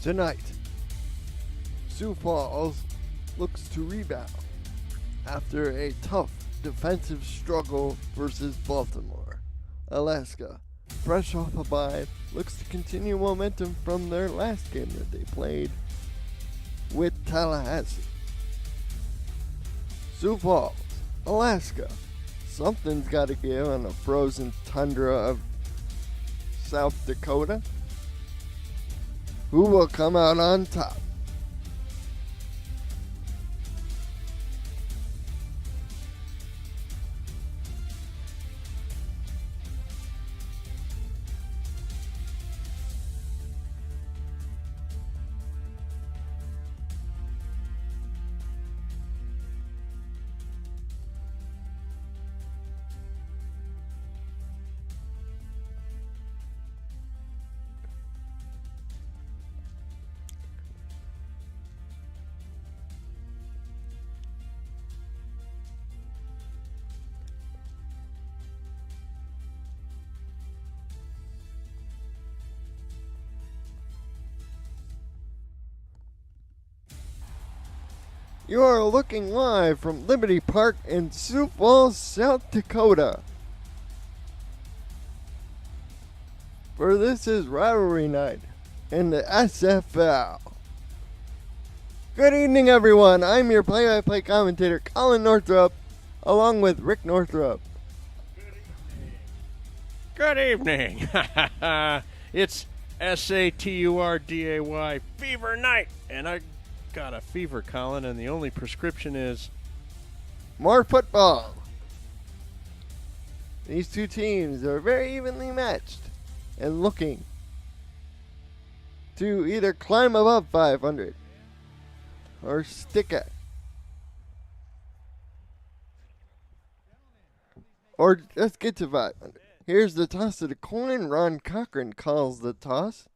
Tonight, Sioux Falls looks to rebound after a tough defensive struggle versus Baltimore. Alaska, fresh off a bye, looks to continue momentum from their last game that they played with Tallahassee. Sioux Falls, Alaska, something's got to give on the frozen tundra of South Dakota. Who will come out on top? You are looking live from Liberty Park in Sioux Falls, South Dakota. For this is rivalry night in the SFL. Good evening, everyone. I'm your play-by-play commentator, Colin Northrup, along with Rick Northrup. Good evening. It's SATURDAY Fever Night, and I got a fever, Colin, and the only prescription is more football. These two teams are very evenly matched and looking to either climb above 500 or stick it, or just get to 500. Here's the toss of the coin. Ron Cochran calls the toss.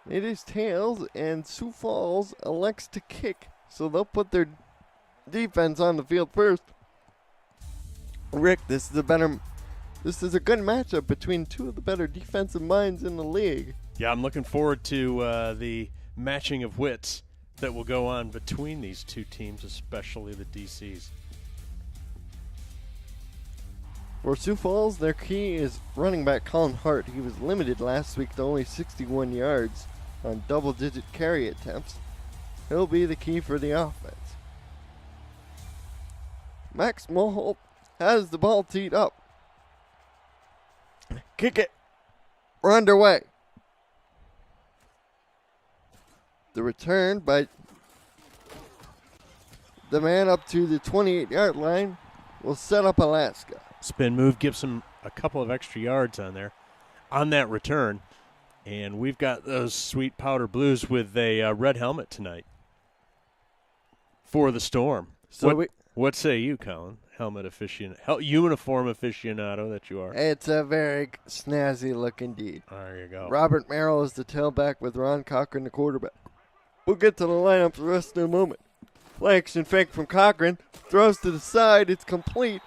It is tails, and Sioux Falls elects to kick, so they'll put their defense on the field first. Rick, this is a good matchup between two of the better defensive minds in the league. Yeah, I'm looking forward to the matching of wits that will go on between these two teams, especially the DCs. For Sioux Falls, their key is running back Colin Hart. He was limited last week to only 61 yards on double-digit carry attempts. He'll be the key for the offense. Max Mulholt has the ball teed up. Kick it. We're underway. The return by the man up to the 28-yard line will set up Alaska. Spin move gives him a couple of extra yards on there on that return. And we've got those sweet powder blues with a red helmet tonight for the Storm. So what say you, Colin? Uniform aficionado that you are. It's a very snazzy look indeed. There you go. Robert Merrill is the tailback with Ron Cochran the quarterback. We'll get to the lineup for the rest in a moment. Play action fake from Cochran. Throws to the side. It's complete,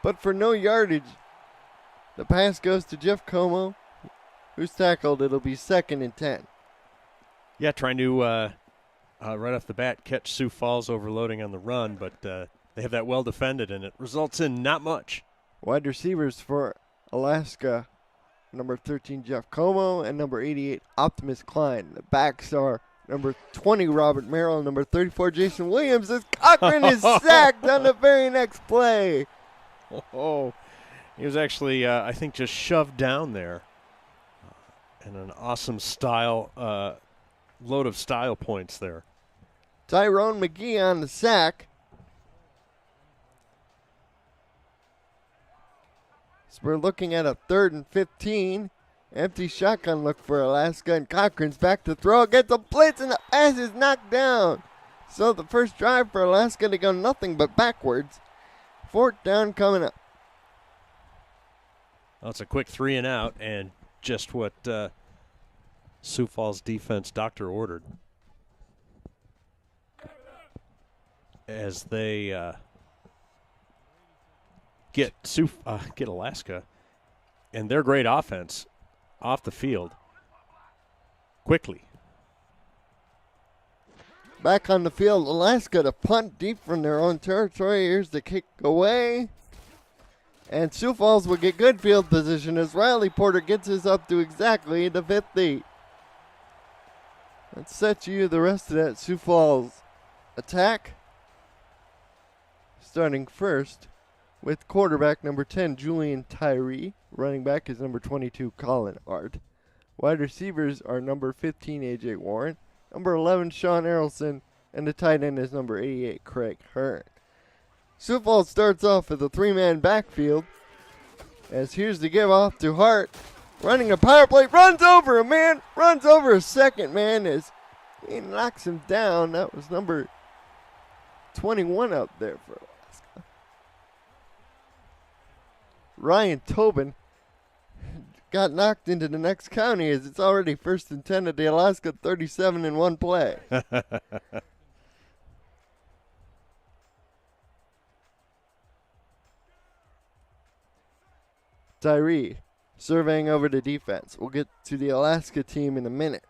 but for no yardage. The pass goes to Jeff Como, who's tackled. It'll be 2nd and 10. Yeah, trying to, right off the bat, catch Sioux Falls overloading on the run, but they have that well defended, and it results in not much. Wide receivers for Alaska, number 13, Jeff Como, and number 88, Optimus Klein. The backs are number 20, Robert Merrill, and number 34, Jason Williams, as Cochran is sacked on the very next play. Oh, he was actually, I think, just shoved down there. And an awesome load of style points there. Tyrone McGee on the sack. So we're looking at a 3rd and 15. Empty shotgun look for Alaska, and Cochran's back to throw. Gets a blitz, and the pass is knocked down. So the first drive for Alaska to go nothing but backwards. 4th down coming up. Well, it's a quick 3 and out, and just what Sioux Falls defense doctor ordered. As they get Alaska and their great offense off the field. quickly. Back on the field, Alaska to punt deep from their own territory. Here's the kick away. And Sioux Falls will get good field position as Riley Porter gets us up to exactly the 50. Let's set you the rest of that Sioux Falls attack. Starting first with quarterback number 10, Julian Tyree. Running back is number 22, Colin Hart. Wide receivers are number 15, A.J. Warren, number 11, Sean Errolson, and the tight end is number 88, Craig Hearn. Sioux Falls starts off with a three-man backfield, as here's the give off to Hart. Running a power play, runs over a man, runs over a second man as he knocks him down. That was number 21 out there for Alaska. Ryan Tobin got knocked into the next county as it's already 1st and 10 at the Alaska 37 in one play. Tyree surveying over the defense. We'll get to the Alaska team in a minute.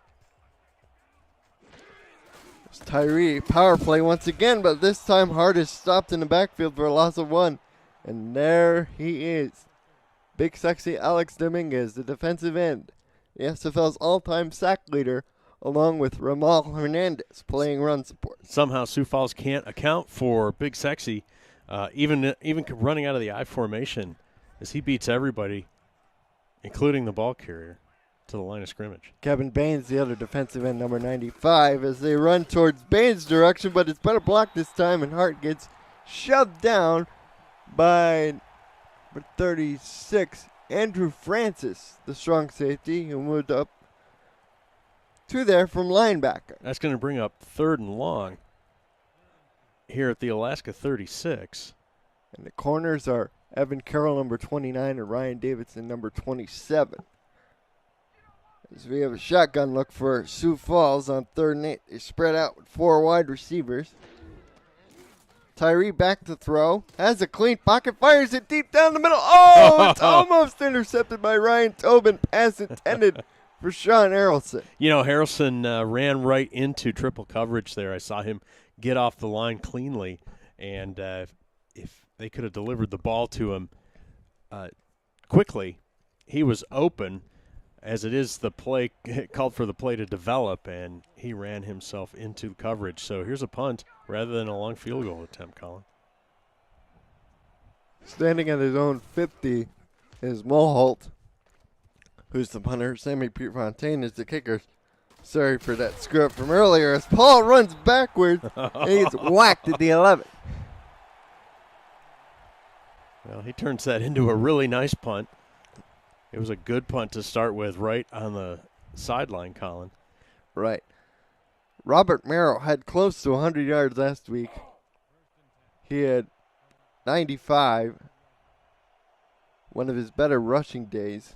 It's Tyree, power play once again, but this time Hart is stopped in the backfield for a loss of 1. And there he is. Big sexy Alex Dominguez, the defensive end, the SFL's all-time sack leader, along with Ramal Hernandez playing run support. Somehow Sioux Falls can't account for Big Sexy, even running out of the I formation, as he beats everybody, including the ball carrier, to the line of scrimmage. Kevin Baines, the other defensive end, number 95, as they run towards Baines' direction, but it's better blocked this time, and Hart gets shoved down by number 36, Andrew Francis, the strong safety, who moved up to there from linebacker. That's going to bring up 3rd and long here at the Alaska 36. And the corners are Evan Carroll, number 29, and Ryan Davidson, number 27. As we have a shotgun look for Sioux Falls on 3rd and 8. They spread out with 4 wide receivers. Tyree back to throw. Has a clean pocket. Fires it deep down the middle. Oh, it's almost intercepted by Ryan Tobin. Pass intended for Sean Harrelson. You know, Harrelson ran right into triple coverage there. I saw him get off the line cleanly. And if they could have delivered the ball to him quickly, he was open. As it is, the play called for the play to develop, and he ran himself into coverage. So here's a punt rather than a long field goal attempt, Colin. Standing at his own 50 is Mulholt, who's the punter. Sammy Pierfontaine is the kicker. Sorry for that screw up from earlier as Paul runs backwards and he's whacked at the 11. Well, he turns that into a really nice punt. It was a good punt to start with right on the sideline, Colin. Right. Robert Merrill had close to 100 yards last week. He had 95. One of his better rushing days.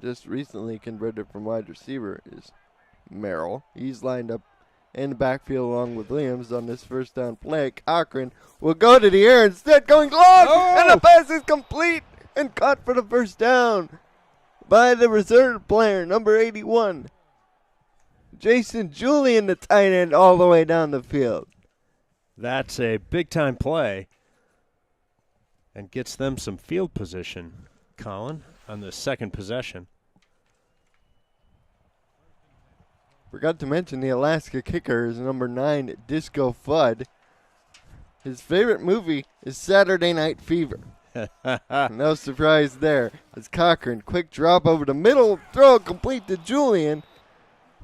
Just recently converted from wide receiver is Merrill. He's lined up in the backfield along with Williams on this first down play. Cochran will go to the air instead, going long, and the pass is complete and caught for the first down by the reserve player, number 81. Jason Julian, the tight end, all the way down the field. That's a big-time play and gets them some field position, Colin, on the second possession. Forgot to mention the Alaska kicker is number 9, Disco Fudd. His favorite movie is Saturday Night Fever. No surprise there. As Cochran, quick drop over the middle, throw complete to Julian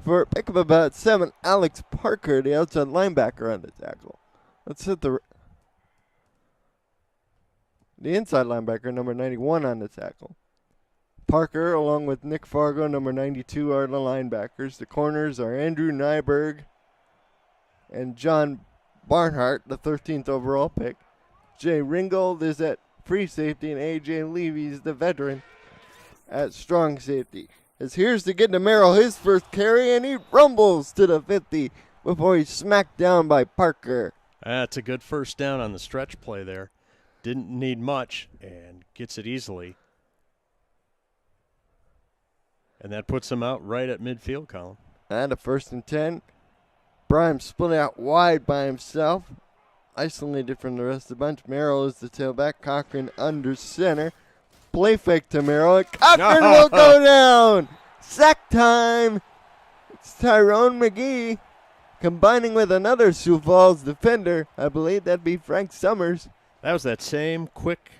for a pick of about 7. Alex Parker, the outside linebacker, on the tackle. Let's hit the inside linebacker, number 91, on the tackle. Parker, along with Nick Fargo, number 92, are the linebackers. The corners are Andrew Nyberg and John Barnhart, the 13th overall pick. Jay Ringgold is at free safety, and A.J. Levy's the veteran at strong safety. As here's to get to Merrill his first carry, and he rumbles to the 50 before he's smacked down by Parker. That's a good first down on the stretch play there. Didn't need much and gets it easily. And that puts him out right at midfield, Colin. And a 1st and 10. Brime split out wide by himself, isolated from the rest of the bunch. Merrill is the tailback. Cochran under center. Play fake to Merrill. And Cochran will go down. Sack time. It's Tyrone McGee combining with another Sioux Falls defender. I believe that'd be Frank Summers. That was that same quick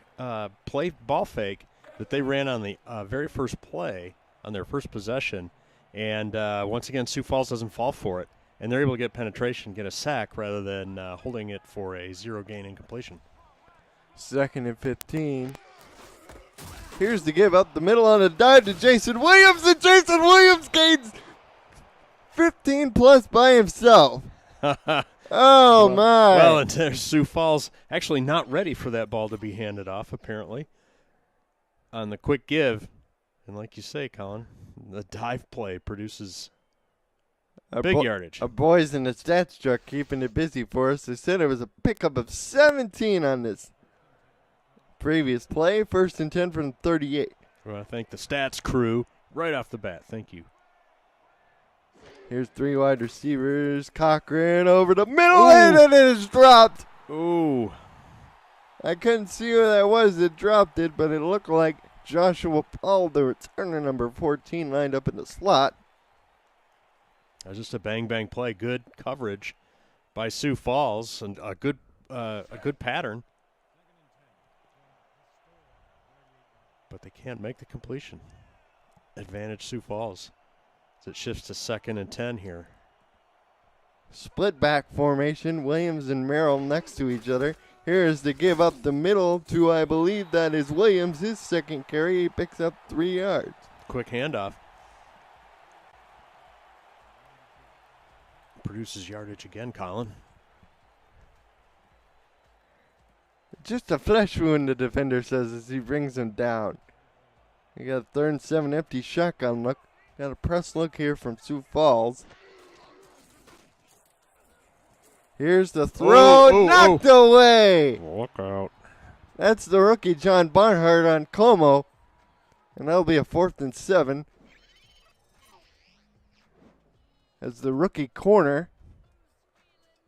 play ball fake that they ran on the very first play on their first possession. And once again, Sioux Falls doesn't fall for it. And they're able to get penetration, get a sack, rather than holding it for a 0-gain incompletion. 2nd and 15. Here's the give up the middle on a dive to Jason Williams, and Jason Williams gains 15 plus by himself. Oh, my. Well, and there's Sioux Falls actually not ready for that ball to be handed off, apparently, on the quick give. And like you say, Colin, the dive play produces big yardage. Our boys in the stats truck keeping it busy for us. They said it was a pickup of 17 on this previous play. 1st and 10 from 38. Well, I thank the stats crew right off the bat. Thank you. Here's 3 wide receivers. Cochran over the middle lane, and it is dropped. Ooh. I couldn't see who that was that dropped it, but it looked like Joshua Paul, the returner, number 14, lined up in the slot. That was just a bang-bang play. Good coverage by Sioux Falls, and a good pattern. But they can't make the completion. Advantage Sioux Falls as it shifts to 2nd and 10 here. Split back formation. Williams and Merrill next to each other. Here is the give up the middle to, I believe that is Williams. His 2nd carry. He picks up 3 yards. Quick handoff. Produces yardage again, Colin. Just a flesh wound, the defender says as he brings him down. You got a 3rd and 7 empty shotgun look. Got a press look here from Sioux Falls. Here's the throw, knocked away. Look out. That's the rookie John Barnhart on Como. And that'll be a 4th and 7. As the rookie corner.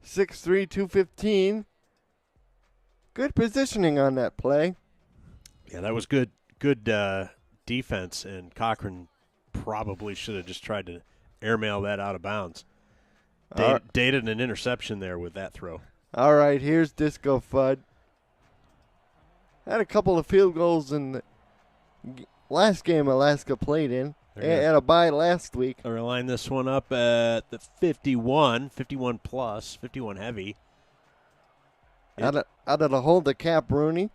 6'3", 215. Good positioning on that play. Yeah, that was good defense, and Cochran probably should have just tried to airmail that out of bounds. Dated an interception there with that throw. All right, here's Disco Fudd. Had a couple of field goals in the last game Alaska played in. Had a bye last week. They're going to line this one up at the 51 plus, 51 heavy. Out of the hold of Cap Rooney.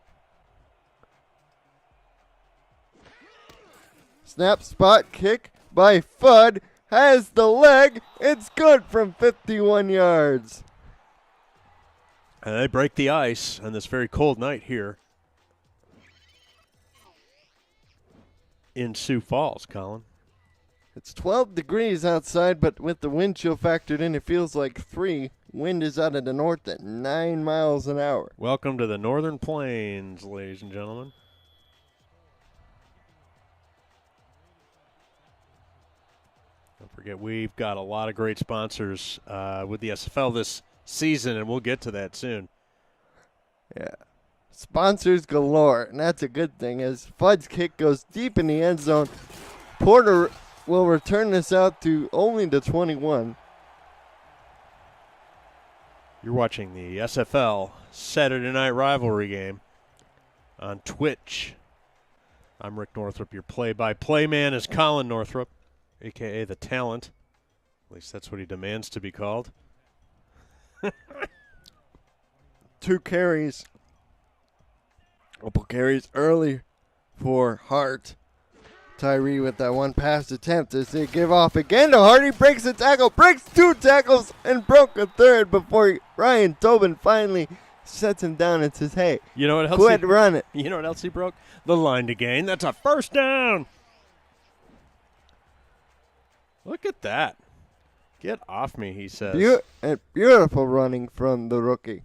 Snap, spot, kick by Fudd. Has the leg. It's good from 51 yards. And they break the ice on this very cold night here in Sioux Falls, Colin. It's 12 degrees outside, but with the wind chill factored in, it feels like 3. Wind is out of the north at 9 miles an hour. Welcome to the Northern Plains, ladies and gentlemen. Don't forget, we've got a lot of great sponsors with the SFL this season, and we'll get to that soon. Yeah. Sponsors galore, and that's a good thing, as Fudd's kick goes deep in the end zone. Porter will return this out to only the 21. You're watching the SFL Saturday Night Rivalry game on Twitch. I'm Rick Northrup. Your play-by-play man is Colin Northrup, a.k.a. The Talent. At least that's what he demands to be called. 2 carries. Couple carries early for Hart. Tyree with that one pass attempt as they give off again to Hart. He breaks a tackle, breaks 2 tackles, and broke a 3rd before Ryan Tobin finally sets him down and says, hey, you know what else quit running. You know what else he broke? The line to gain. That's a first down. Look at that. Get off me, he says. Beautiful running from the rookie.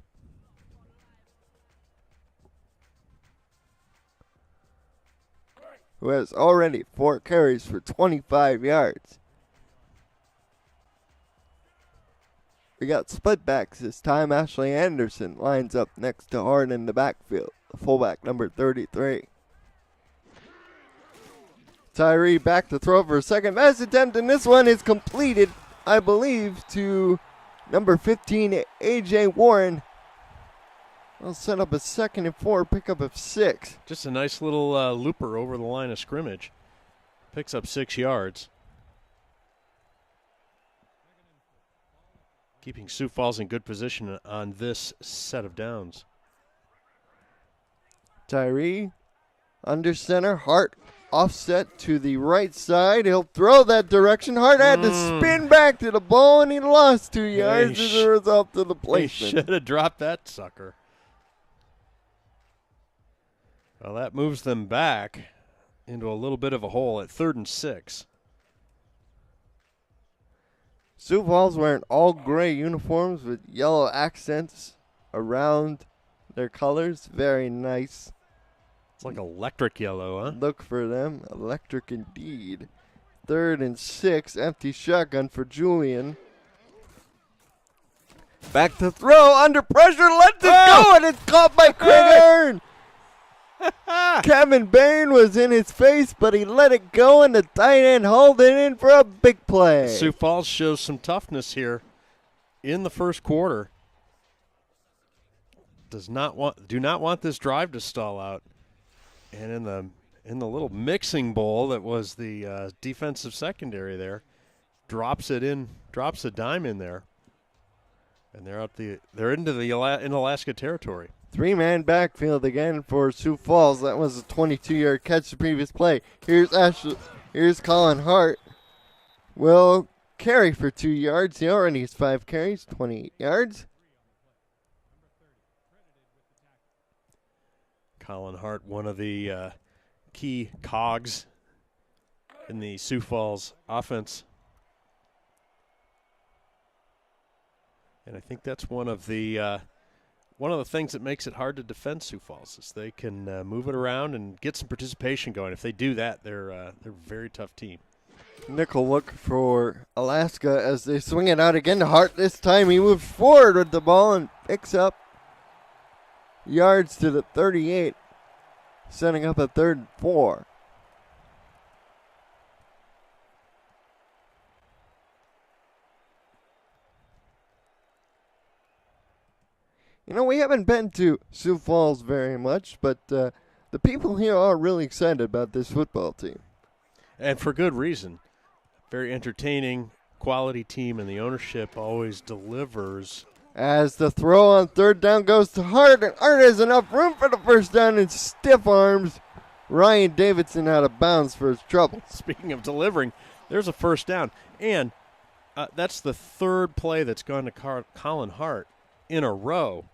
Who has already 4 carries for 25 yards. We got split backs this time. Ashley Anderson lines up next to Hart in the backfield, the fullback number 33. Tyree back to throw for a second best attempt, and this one is completed, I believe, to number 15, A.J. Warren. We'll set up a 2nd and 4, pickup of 6. Just a nice little looper over the line of scrimmage. Picks up 6 yards. Keeping Sioux Falls in good position on this set of downs. Tyree under center. Hart offset to the right side. He'll throw that direction. Hart had to spin back to the ball, and he lost 2 yards as a result of the placement. He should have dropped that sucker. Well, that moves them back into a little bit of a hole at 3rd and 6. Sioux Falls wearing all gray uniforms with yellow accents around their colors. Very nice. It's like electric yellow, huh? Look for them. Electric indeed. 3rd and 6. Empty shotgun for Julian. Back to throw. Under pressure. Lets it go. And it's caught by Craig Earn. Kevin Bain was in his face, but he let it go, and the tight end hauled it in for a big play. Sioux Falls shows some toughness here in the first quarter. Do not want this drive to stall out. And in the little mixing bowl that was the defensive secondary there, drops a dime in there, and they're into in Alaska territory. 3-man backfield again for Sioux Falls. That was a 22-yard catch the previous play. Here's Colin Hart. Will carry for 2 yards. He already has 5 carries, 28 yards. Colin Hart, one of the key cogs in the Sioux Falls offense. And I think that's one of the things that makes it hard to defend Sioux Falls is they can move it around and get some participation going. If they do that, they're a very tough team. Nickel look for Alaska as they swing it out again to Hart. This time he moves forward with the ball and picks up yards to the 38, setting up a 3rd and 4. You know, we haven't been to Sioux Falls very much, but the people here are really excited about this football team. And for good reason. Very entertaining, quality team, and the ownership always delivers. As the throw on 3rd down goes to Hart, and Hart has enough room for the 1st down and stiff arms Ryan Davidson out of bounds for his trouble. Speaking of delivering, there's a 1st down. And that's the 3rd play that's gone to Colin Hart in a row.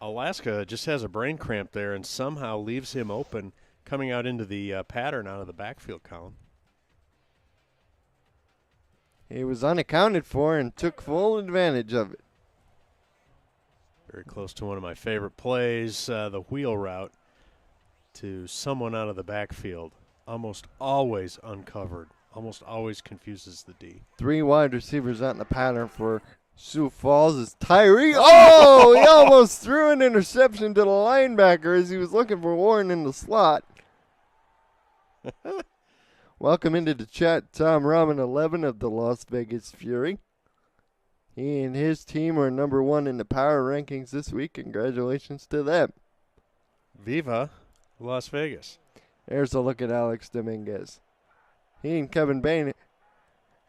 Alaska just has a brain cramp there and somehow leaves him open coming out into the pattern out of the backfield column. He was unaccounted for and took full advantage of it. Very close to one of my favorite plays, the wheel route to someone out of the backfield. Almost always uncovered. Almost always confuses the D. 3 wide receivers out in the pattern for Sioux Falls is Tyree. Oh, he almost threw an interception to the linebacker as he was looking for Warren in the slot. Welcome into the chat, Tom Rahman, 11 of the Las Vegas Fury. He and his team are number 1 in the power rankings this week. Congratulations to them. Viva Las Vegas. There's a look at Alex Dominguez. He and Kevin Bain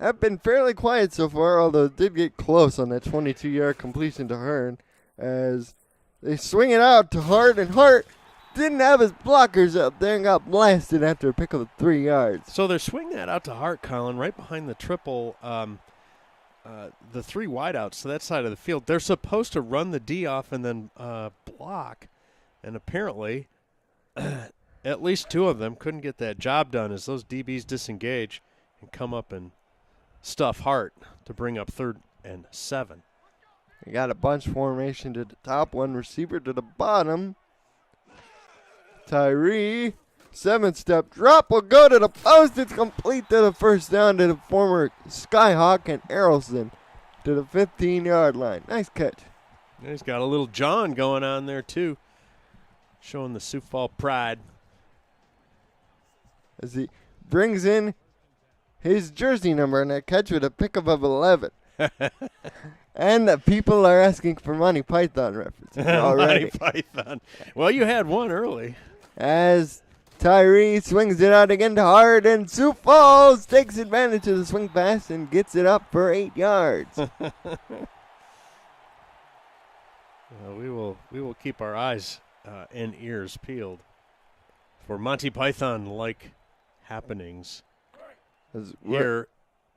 have been fairly quiet so far, although it did get close on that 22-yard completion to Hearn as they swing it out to Hart, and Hart didn't have his blockers up there and got blasted after a pick of 3 yards. So they're swinging that out to Hart, Colin, right behind the triple, the 3 wideouts to that side of the field. They're supposed to run the D off and then block, and apparently at least 2 of them couldn't get that job done as those DBs disengage and come up and stuff Hart to bring up 3rd and 7. You got a bunch formation to the top, 1 receiver to the bottom. Tyree, 7-step drop will go to the post. It's complete to the 1st down to the former Skyhawk and Errolson. to the 15-yard line. Nice catch. He's got a little John going on there, too, showing the Sioux Falls pride. As he brings in his jersey number and a catch with a pickup of 11. And the people are asking for Monty Python references already. Monty Python. Well, you had one early. As Tyree swings it out again to Hart, and Sioux Falls takes advantage of the swing pass and gets it up for 8 yards. We will keep our eyes and ears peeled for Monty Python-like happenings here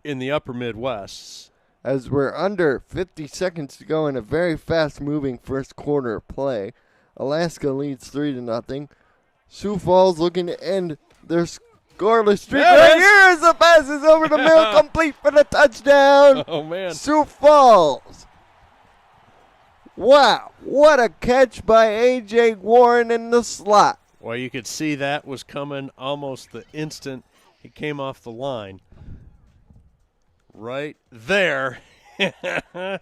in the upper Midwest. As we're under 50 seconds to go in a very fast-moving first quarter play, Alaska leads 3-0. Sioux Falls looking to end their scoreless streak. Right here as the pass is over the middle, complete for the touchdown. Oh, man. Sioux Falls. Wow, what a catch by A.J. Warren in the slot. Well, you could see that was coming almost the instant he came off the line. Right there. The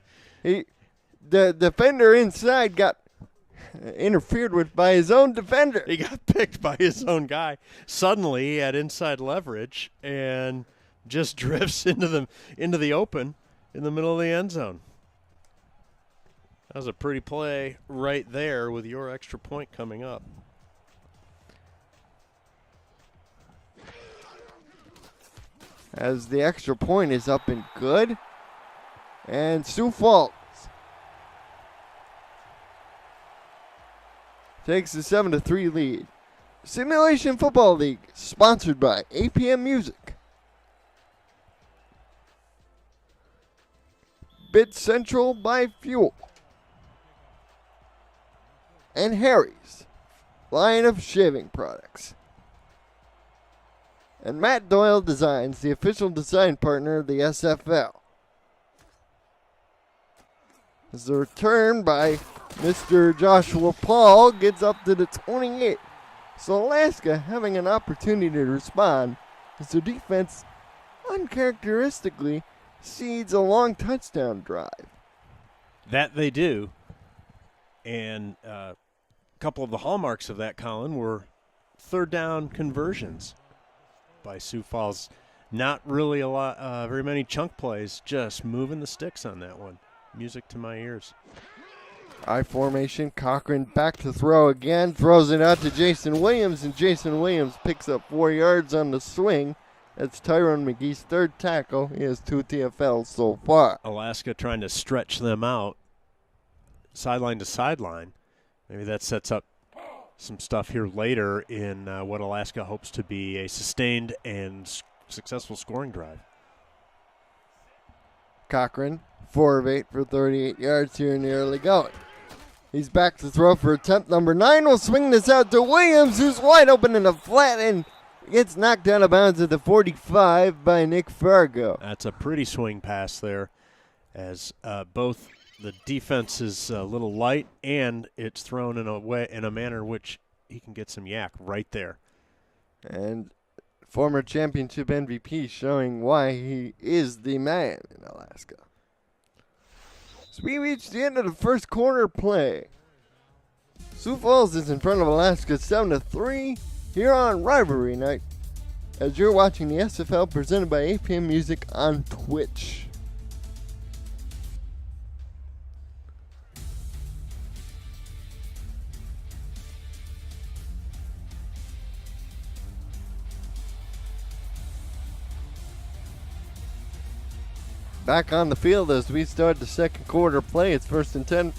defender inside got interfered with by his own defender. He got picked by his own guy. Suddenly he had inside leverage and just drifts into the open in the middle of the end zone. That was a pretty play right there with your extra point coming up. As the extra point is up and good. And Sioux Falls takes the 7-3 lead. Simulation Football League, sponsored by APM Music. Bid Central by Fuel. And Harry's, line of shaving products. And Matt Doyle Designs, the official design partner of the SFL. As the return by Mr. Joshua Paul gets up to the 28. So Alaska having an opportunity to respond as their defense uncharacteristically seeds a long touchdown drive. That they do. And a couple of the hallmarks of that, Colin, were third down conversions by Sioux Falls. Not really very many chunk plays, just moving the sticks on that one. Music to my ears. I formation, Cochran back to throw again, throws it out to Jason Williams, and Jason Williams picks up 4 yards on the swing. That's Tyrone McGee's third tackle. He has 2 TFLs so far. Alaska trying to stretch them out sideline to sideline. Maybe that sets up some stuff here later in what Alaska hopes to be a sustained and successful scoring drive. Cochran, 4 of 8 for 38 yards here in the early going. He's back to throw for attempt number 9. We'll swing this out to Williams, who's wide open in the flat and gets knocked out of bounds at the 45 by Nick Fargo. That's a pretty swing pass there, as both the defense is a little light and it's thrown in a manner in which he can get some yak right there. And former championship MVP showing why he is the man in Alaska. So we reach the end of the first quarter play. Sioux Falls is in front of Alaska 7-3 here on Rivalry Night as you're watching the SFL presented by APM Music on Twitch. Back on the field as we start the second quarter play. It's 1st and 10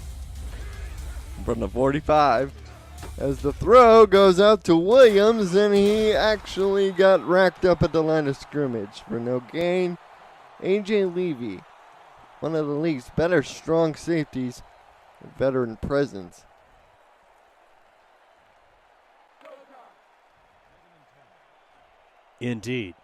from the 45. As the throw goes out to Williams, and he actually got racked up at the line of scrimmage for no gain. A.J. Levy, one of the league's better strong safeties, veteran presence. Indeed.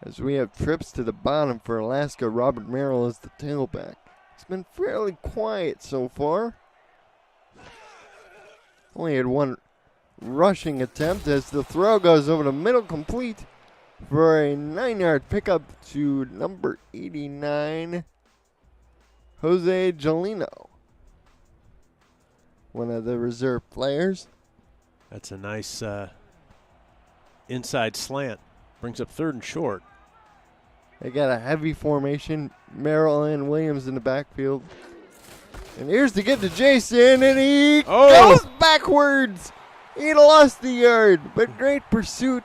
As we have trips to the bottom for Alaska, Robert Merrill is the tailback. He's been fairly quiet so far. Only had 1 rushing attempt as the throw goes over the middle, complete for a 9-yard pickup to number 89, Jose Gelino, one of the reserve players. That's a nice inside slant. Brings up 3rd and short. They got a heavy formation. Merrill and Williams in the backfield. And here's to get to Jason, and he goes backwards. He lost the yard, but great pursuit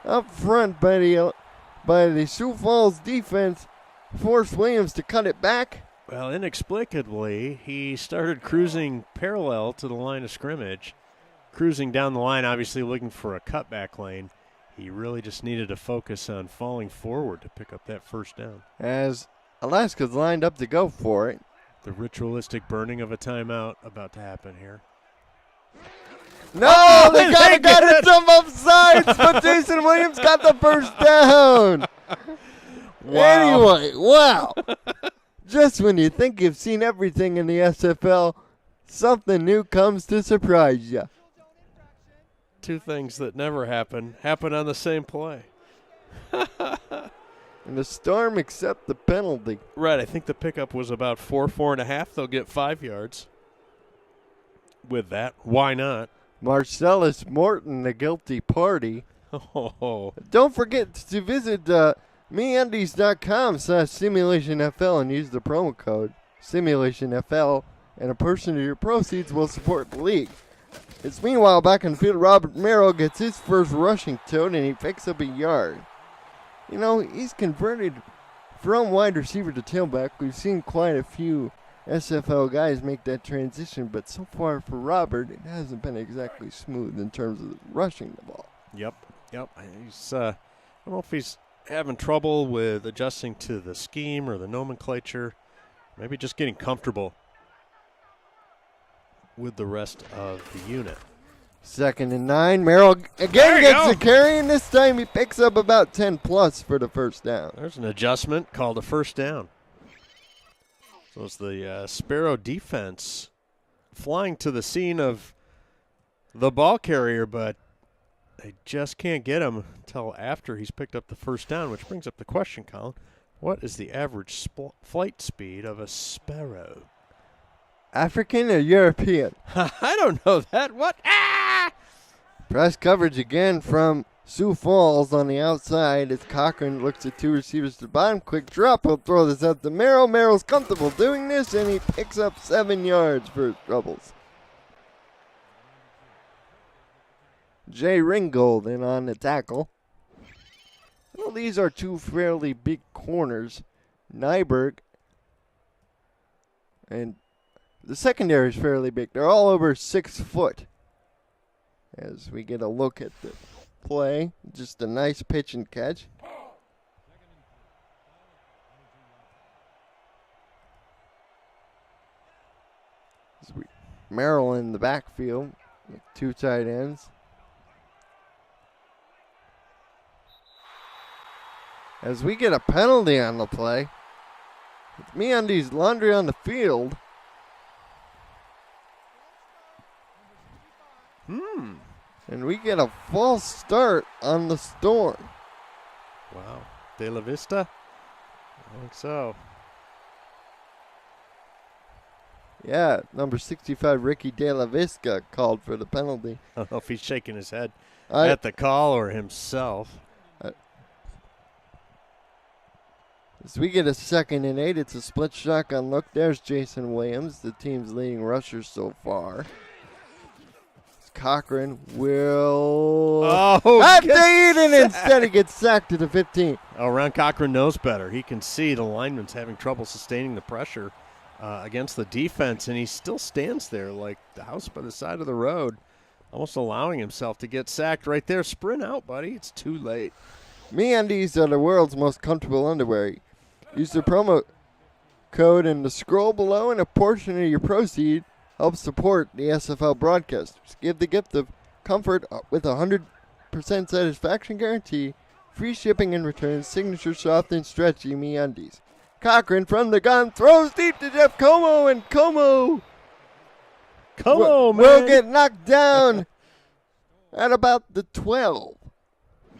up front by the Sioux Falls defense. Forced Williams to cut it back. Well, inexplicably, he started cruising parallel to the line of scrimmage. Cruising down the line, obviously looking for a cutback lane. He really just needed to focus on falling forward to pick up that first down. As Alaska's lined up to go for it. The ritualistic burning of a timeout about to happen here. No, they got it some offsides, but Jason Williams got the first down. Wow. Anyway, wow. Just when you think you've seen everything in the SFL, something new comes to surprise you. Two things that never happen on the same play. And the Storm accept the penalty. Right, I think the pickup was about 4.5. They'll get 5 yards with that. Why not? Marcellus Morton, the guilty party. Oh. Don't forget to visit meundies.com/simulationfl and use the promo code simulationfl, and a portion of your proceeds will support the league. It's meanwhile back in the field. Robert Merrill gets his first rushing tote, and he picks up a yard. You know, he's converted from wide receiver to tailback. We've seen quite a few SFL guys make that transition, but so far for Robert, it hasn't been exactly smooth in terms of rushing the ball. Yep. He's I don't know if he's having trouble with adjusting to the scheme or the nomenclature. Maybe just getting comfortable with the rest of the unit. 2nd and 9. Merrill again gets the carry, and this time he picks up about 10 plus for the first down. There's an adjustment called a first down. So it's the Sparrow defense flying to the scene of the ball carrier, but they just can't get him until after he's picked up the first down, which brings up the question, Colin. What is the average flight speed of a Sparrow? African or European? I don't know that. What? Press coverage again from Sioux Falls on the outside as Cochran looks at 2 receivers to the bottom. Quick drop. He'll throw this out to Merrill. Merrill's comfortable doing this, and he picks up 7 yards for his troubles. Jay Ringgold in on the tackle. Well, these are 2 fairly big corners. Nyberg and the secondary is fairly big. They're all over 6 foot. As we get a look at the play, just a nice pitch and catch. Merrill in the backfield with 2 tight ends. As we get a penalty on the play, it's MeUndies Laundry on the field. And we get a false start on the Storm. Wow. De La Vista? I think so. Yeah, number 65, Ricky De La Vista, called for the penalty. I don't know if he's shaking his head at the call or himself. As we get a 2nd and 8, it's a split shotgun look. There's Jason Williams, the team's leading rusher so far. Cochran will and instead he gets sacked to the 15. Oh, Ron Cochran knows better. He can see the lineman's having trouble sustaining the pressure against the defense, and he still stands there like the house by the side of the road, almost allowing himself to get sacked right there. Sprint out, buddy. It's too late. MeUndies are the world's most comfortable underwear. Use the promo code in the scroll below, and a portion of your proceed help support the SFL broadcasters. Give the gift of comfort with a 100% satisfaction guarantee, free shipping and returns, signature soft and stretchy MeUndies. Cochran from the gun throws deep to Jeff Como, and Como will get knocked down at about the 12.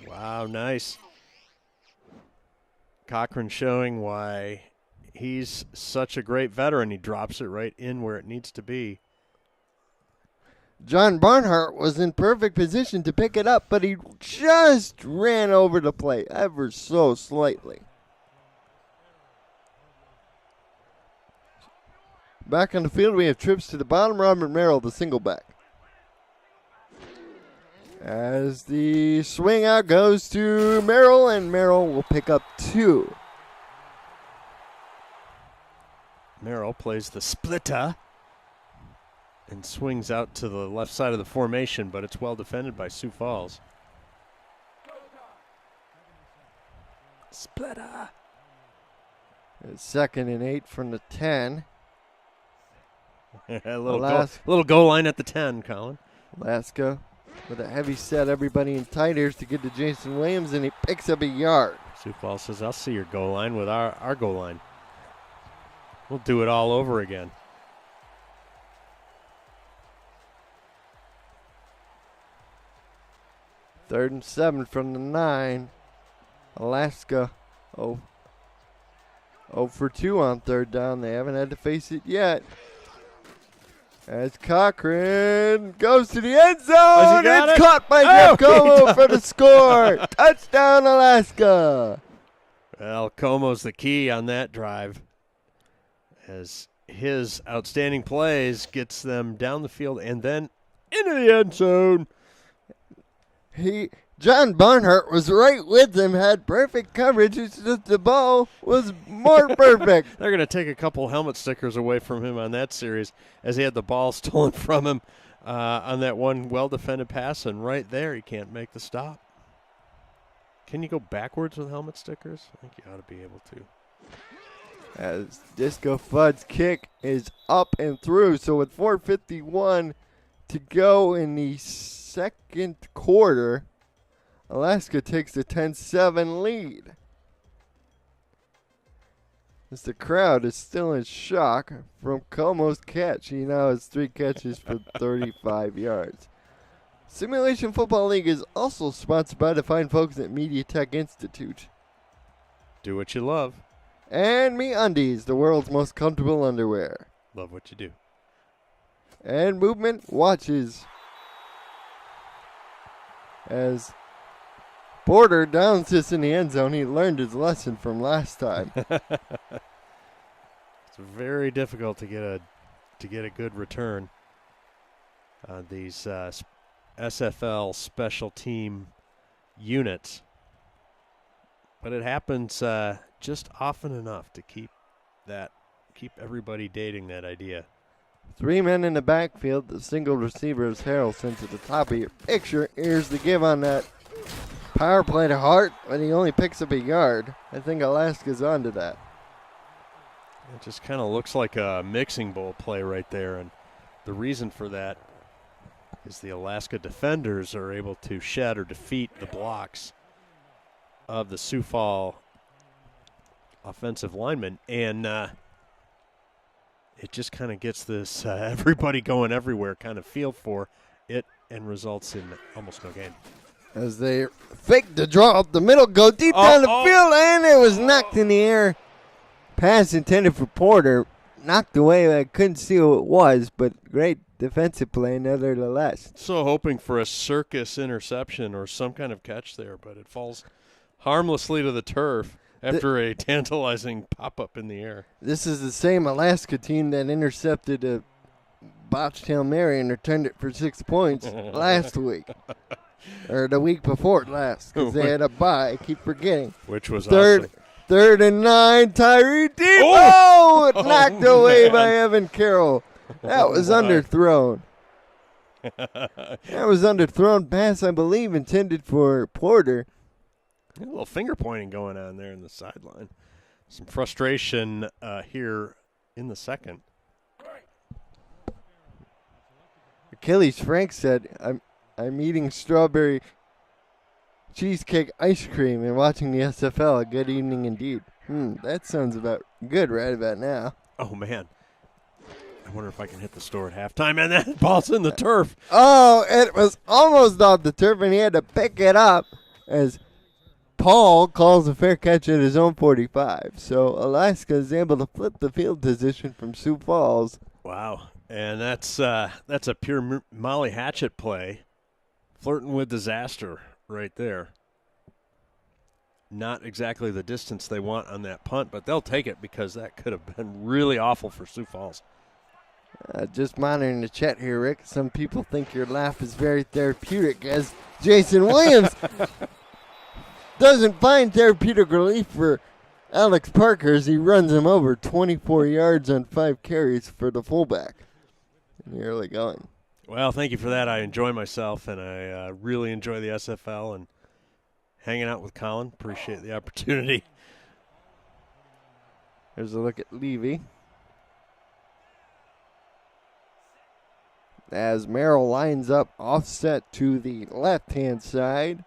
Wow, nice. Cochran showing why he's such a great veteran. He drops it right in where it needs to be. John Barnhart was in perfect position to pick it up, but he just ran over the plate ever so slightly. Back on the field, we have trips to the bottom. Robert Merrill, the single back. As the swing out goes to Merrill, and Merrill will pick up 2. Merrill plays the splitter and swings out to the left side of the formation, but it's well defended by Sioux Falls. Splitter. It's 2nd and 8 from the 10. a little goal line at the 10, Colin. Alaska with a heavy set, everybody in tight ears to get to Jason Williams, and he picks up a yard. Sioux Falls says, I'll see your goal line with our goal line. We'll do it all over again. Third and 7 from the 9. Alaska 0 for 2 on 3rd down. They haven't had to face it yet. As Cochran goes to the end zone, it's caught by Jeff Como for the score. Touchdown, Alaska. Well, Como's the key on that drive, as his outstanding plays gets them down the field and then into the end zone. John Barnhart was right with him, had perfect coverage. It's just the ball was more perfect. They're going to take a couple helmet stickers away from him on that series, as he had the ball stolen from him on that one well-defended pass, and right there he can't make the stop. Can you go backwards with helmet stickers? I think you ought to be able to. As Disco Fudd's kick is up and through, so with 4:51 to go in the second quarter, Alaska takes the 10-7 lead. As the crowd is still in shock from Como's catch. He now has 3 catches for 35 yards. Simulation Football League is also sponsored by the fine folks at Media Tech Institute. Do what you love. And MeUndies, the world's most comfortable underwear. Love what you do. And Movement Watches. As Porter downs this in the end zone, he learned his lesson from last time. It's very difficult to get a good return on these SFL special team units, but it happens just often enough to keep everybody dating that idea. 3 men in the backfield. The single receiver is Harrelson to the top of your picture. Here's the give on that power play to Hart, but he only picks up a yard. I think Alaska's onto that. It just kind of looks like a mixing bowl play right there, and the reason for that is the Alaska defenders are able to shed or defeat the blocks of the Sioux Falls offensive linemen, and it just kind of gets this everybody going everywhere kind of feel for it, and results in almost no gain. As they fake the draw up the middle, go deep down the field, and it was knocked in the air. Pass intended for Porter, knocked away. I couldn't see who it was, but great defensive play nevertheless. So hoping for a circus interception or some kind of catch there, but it falls harmlessly to the turf after a tantalizing pop-up in the air. This is the same Alaska team that intercepted a botched Hail Mary and returned it for 6 points last week. Or the week before last, because they had a bye. I keep forgetting. Which was awesome. 3rd and 9, Tyree Depot! Knocked away by Evan Carroll. That was underthrown. That was underthrown pass, I believe, intended for Porter. A little finger pointing going on there in the sideline. Some frustration here in the second. Achilles Frank said, I'm eating strawberry cheesecake ice cream and watching the SFL. A good evening indeed. That sounds about good right about now. Oh, man. I wonder if I can hit the store at halftime, and that ball's in the turf. Oh, it was almost off the turf, and he had to pick it up as Paul calls a fair catch at his own 45. So Alaska is able to flip the field position from Sioux Falls. Wow. And that's a pure Molly Hatchet play. Flirting with disaster right there. Not exactly the distance they want on that punt, but they'll take it because that could have been really awful for Sioux Falls. Just monitoring the chat here, Rick. Some people think your laugh is very therapeutic as Jason Williams doesn't find therapeutic relief for Alex Parker as he runs him over 24 yards on 5 carries for the fullback in the early going. Well, thank you for that. I enjoy myself, and I really enjoy the SFL and hanging out with Colin. Appreciate the opportunity. There's a look at Levy. As Merrill lines up offset to the left-hand side.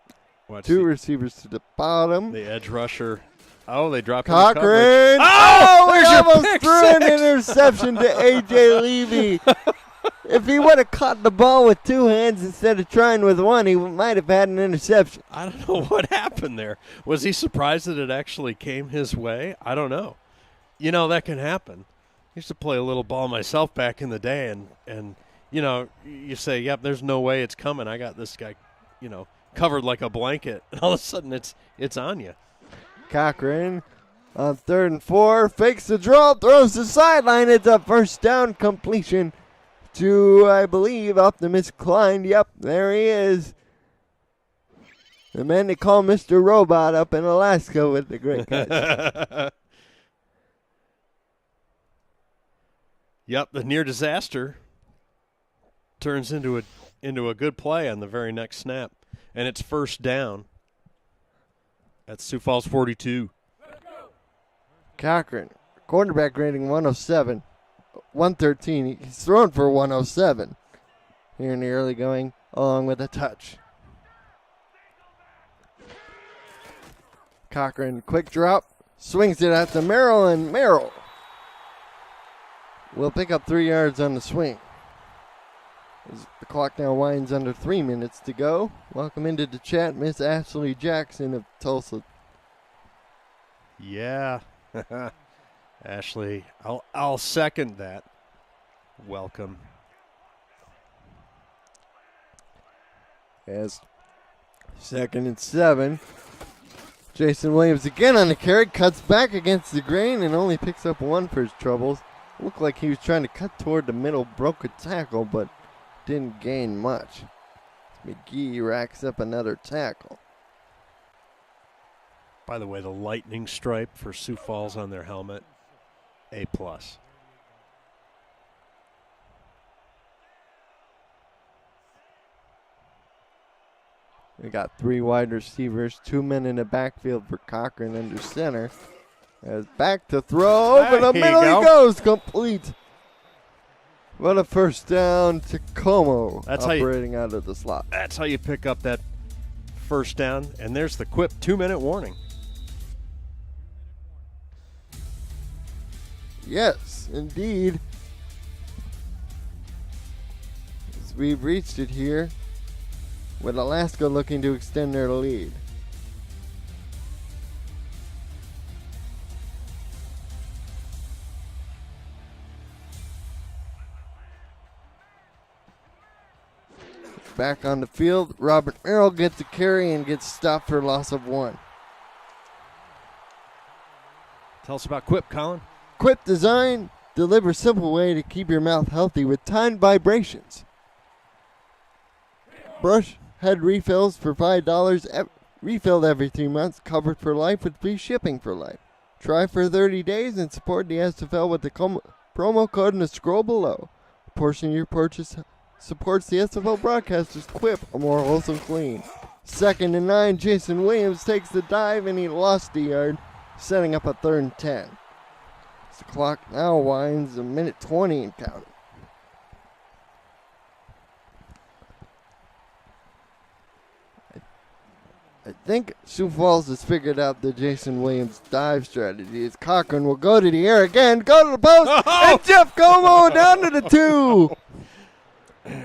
Two receivers to the bottom. The edge rusher. Oh, they dropped Cochran. Oh, we there's your almost pick threw six. an interception to A.J. Levy. If he would have caught the ball with 2 hands instead of trying with 1, he might have had an interception. I don't know what happened there. Was he surprised that it actually came his way? I don't know. You know, that can happen. I used to play a little ball myself back in the day, and you know, you say, yep, there's no way it's coming. I got this guy, you know, covered like a blanket, and all of a sudden it's on you. Cochran on 3rd and 4, fakes the draw, throws the sideline. It's a first down completion to, I believe, Optimus Klein. Yep, there he is. The man they call Mr. Robot up in Alaska with the great catch. Yep, the near disaster turns into a good play on the very next snap, and it's first down. That's Sioux Falls 42. Cochran, quarterback rating 107, 113. He's thrown for 107 here in the early going, along with a touch. Cochran, quick drop, swings it out to Merrill, and Merrill will pick up 3 yards on the swing. As the clock now winds under 3 minutes to go. Welcome into the chat, Miss Ashley Jackson of Tulsa. Yeah. Ashley, I'll second that. Welcome. As 2nd and 7. Jason Williams again on the carry, cuts back against the grain and only picks up 1 for his troubles. Looked like he was trying to cut toward the middle, broke a tackle, but didn't gain much. McGee racks up another tackle. By the way, the lightning stripe for Sioux Falls on their helmet, A+. We got 3 wide receivers, 2 men in the backfield for Cochran under center. As back to throw, over the middle he goes, complete. What a first down to Como, operating out of the slot. That's how you pick up that first down, and there's the quip 2-minute warning. Yes, indeed. As we've reached it here, with Alaska looking to extend their lead. Back on the field, Robert Merrill gets a carry and gets stopped for loss of 1. Tell us about Quip, Colin. Quip Design delivers simple way to keep your mouth healthy with timed vibrations. Brush head refills for $5, refilled every 3 months, covered for life with free shipping for life. Try for 30 days and support the SFL with the promo code in the scroll below. A portion of your purchase supports the SFL broadcasters. Quip, a more wholesome clean. 2nd and 9, Jason Williams takes the dive and he lost a yard, setting up a 3rd and 10. The clock now winds a minute 20 and counting. I think Sioux Falls has figured out the Jason Williams dive strategy. As Cochran will go to the air again, go to the post, and Jeff Como down to the 2.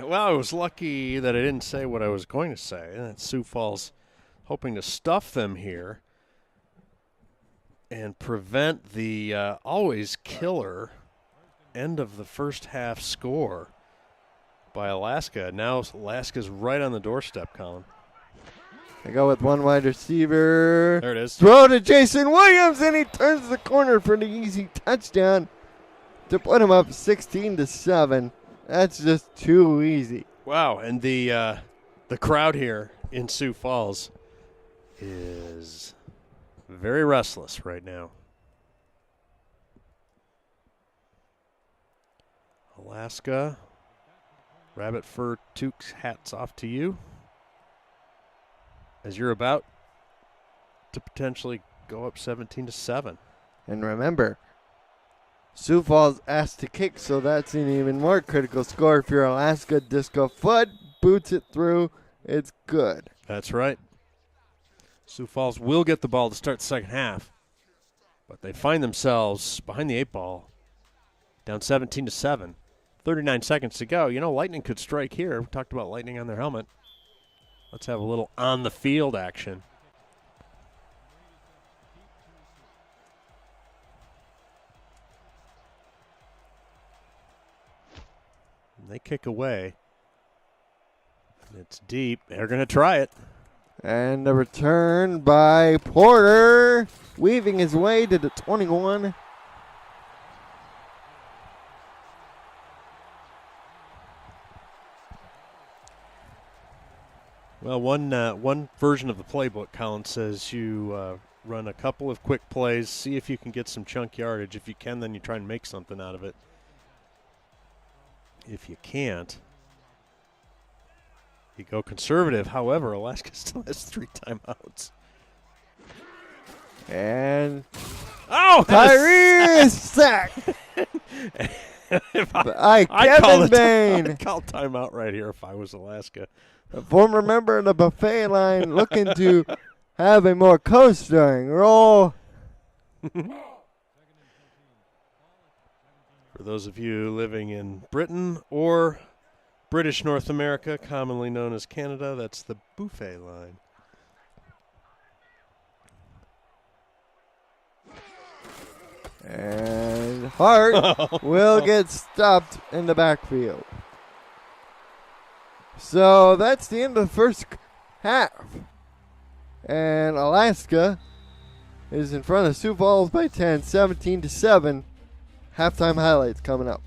Well, I was lucky that I didn't say what I was going to say. That Sioux Falls hoping to stuff them here and prevent the always killer end of the first half score by Alaska. Now Alaska's right on the doorstep, Colin. They go with one wide receiver. There it is. Throw to Jason Williams, and he turns the corner for the easy touchdown to put him up 16-7. That's just too easy. Wow, and the crowd here in Sioux Falls is very restless right now. Alaska, Rabbit Fur Tukes, hats off to you, as you're about to potentially go up 17-7. And remember, Sioux Falls asked to kick, so that's an even more critical score. If you're Alaska, Disco Foot boots it through. It's good. That's right. Sioux Falls will get the ball to start the second half, but they find themselves behind the 8 ball, down 17-7. 39 seconds to go. You know, Lightning could strike here. We talked about Lightning on their helmet. Let's have a little on-the-field action. And they kick away. And it's deep. They're going to try it. And the return by Porter, weaving his way to the 21. Well, one version of the playbook, Colin, says you run a couple of quick plays, see if you can get some chunk yardage. If you can, then you try and make something out of it. If you can't, you go conservative. However, Alaska still has 3 timeouts. And Tyrese sack I Kevin Bain. I'd call timeout right here if I was Alaska. A former member of the buffet line looking to have a more co-starring role. For those of you living in Britain or British North America, commonly known as Canada, that's the buffet line. And Hart will get stopped in the backfield. So that's the end of the first half. And Alaska is in front of Sioux Falls by 10, 17-7. Halftime highlights coming up.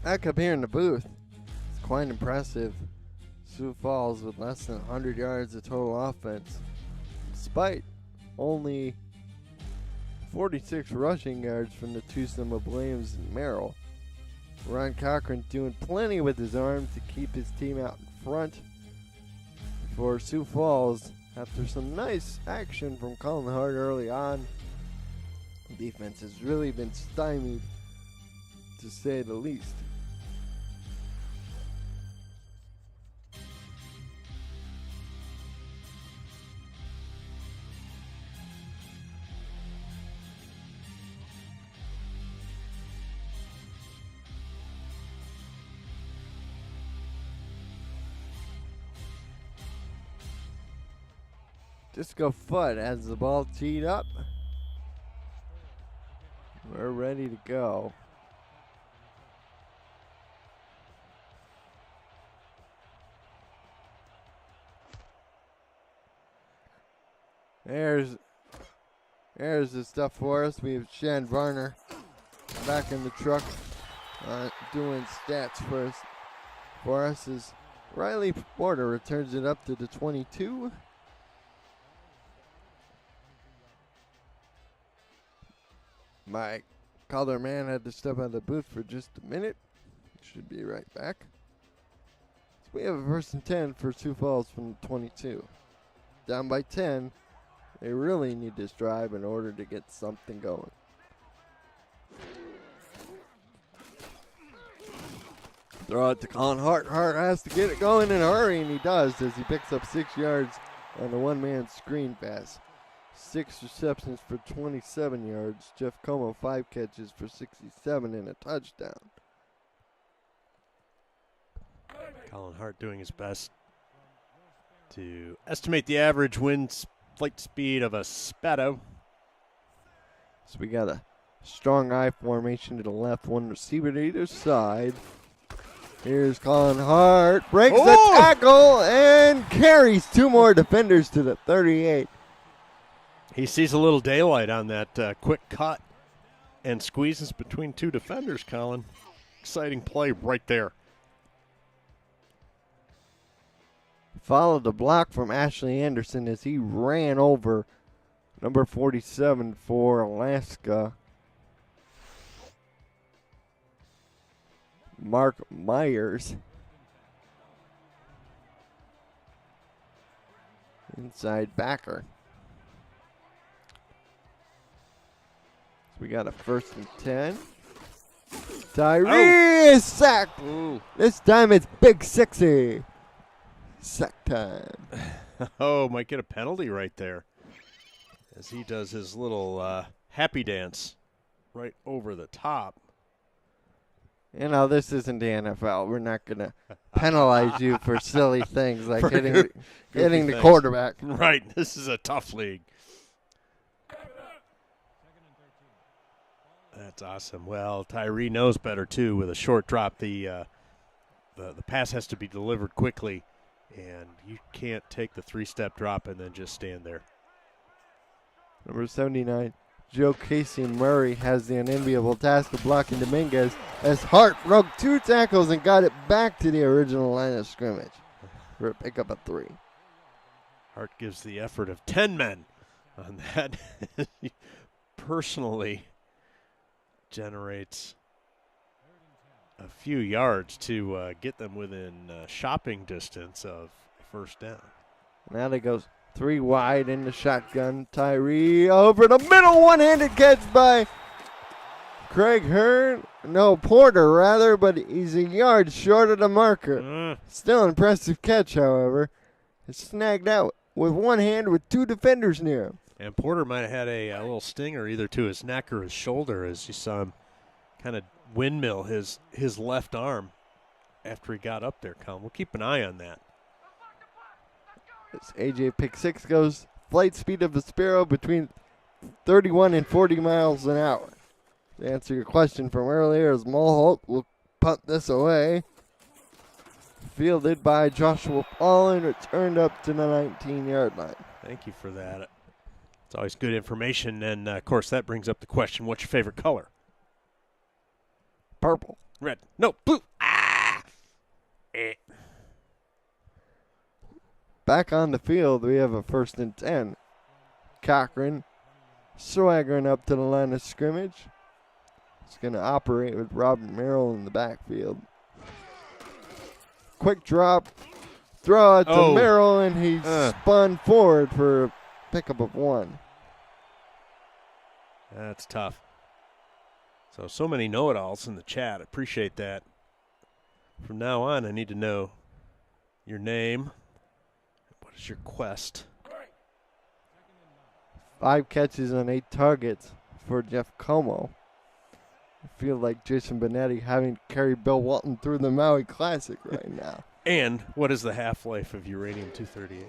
Back up here in the booth, it's quite impressive. Sioux Falls with less than 100 yards of total offense, despite only 46 rushing yards from the twosome of Williams and Merrill. Ron Cochran doing plenty with his arm to keep his team out in front. For Sioux Falls, after some nice action from Colin Hart early on, the defense has really been stymied, to say the least. Disco Foot has the ball teed up. We're ready to go. There's the stuff for us. We have Shan Varner back in the truck doing stats first for us as Riley Porter returns it up to the 22. My color man had to step out of the booth for just a minute. Should be right back. So we have a 1st and 10 for Sioux Falls from the 22. Down by 10. They really need this drive in order to get something going. Throw it to Colin Hart. Hart has to get it going in a hurry, and he does as he picks up 6 yards on the one-man screen pass. 6 receptions for 27 yards. Jeff Como 5 catches for 67 and a touchdown. Colin Hart doing his best to estimate the average wind flight speed of a Speedo. So we got a strong I formation to the left, one receiver to either side. Here's Colin Hart, breaks the tackle and carries 2 more defenders to the 38. He sees a little daylight on that quick cut and squeezes between 2 defenders, Colin. Exciting play right there. Followed the block from Ashley Anderson as he ran over number 47 for Alaska, Mark Myers. Inside backer. So we got a 1st and 10. Tyree is sacked. Ooh. This time it's Big Sixy. Sack time. Oh, might get a penalty right there as he does his little happy dance right over the top. You know, this isn't the NFL. We're not going to penalize you for silly things like hitting the quarterback. Right. This is a tough league. That's awesome. Well, Tyree knows better, too, with a short drop. The pass has to be delivered quickly, and you can't take the 3-step drop and then just stand there. Number 79, Joe Casey Murray has the unenviable task of blocking Dominguez as Hart broke 2 tackles and got it back to the original line of scrimmage for a pickup of 3. Hart gives the effort of 10 men on that. Personally generates a few yards to get them within shopping distance of 1st down. Now they goes 3 wide in the shotgun. Tyree over the middle, one-handed catch by Porter rather, but he's a yard short of the marker. Still an impressive catch, however. It's snagged out with one hand with 2 defenders near him. And Porter might have had a little stinger either to his neck or his shoulder as you saw him kind of windmill his left arm after he got up there, Colin. We'll keep an eye on that. As AJ pick 6 goes, flight speed of the Sparrow between 31 and 40 miles an hour. To answer your question from earlier, as Mulholt will punt this away. Fielded by Joshua Paulin, returned up to the 19-yard line. Thank you for that. It's always good information, and, of course, that brings up the question, what's your favorite color? Purple. Red. No, blue. Back on the field, we have a 1st and 10. Cochran swaggering up to the line of scrimmage. He's going to operate with Robert Merrill in the backfield. Quick drop. Throw it to Merrill, and he spun forward for a pickup of 1. That's tough. So many know-it-alls in the chat. Appreciate that. From now on, I need to know your name. What is your quest? 5 catches on 8 targets for Jeff Como. I feel like Jason Benetti having to carry Bill Walton through the Maui Classic right now. And what is the half-life of uranium-238?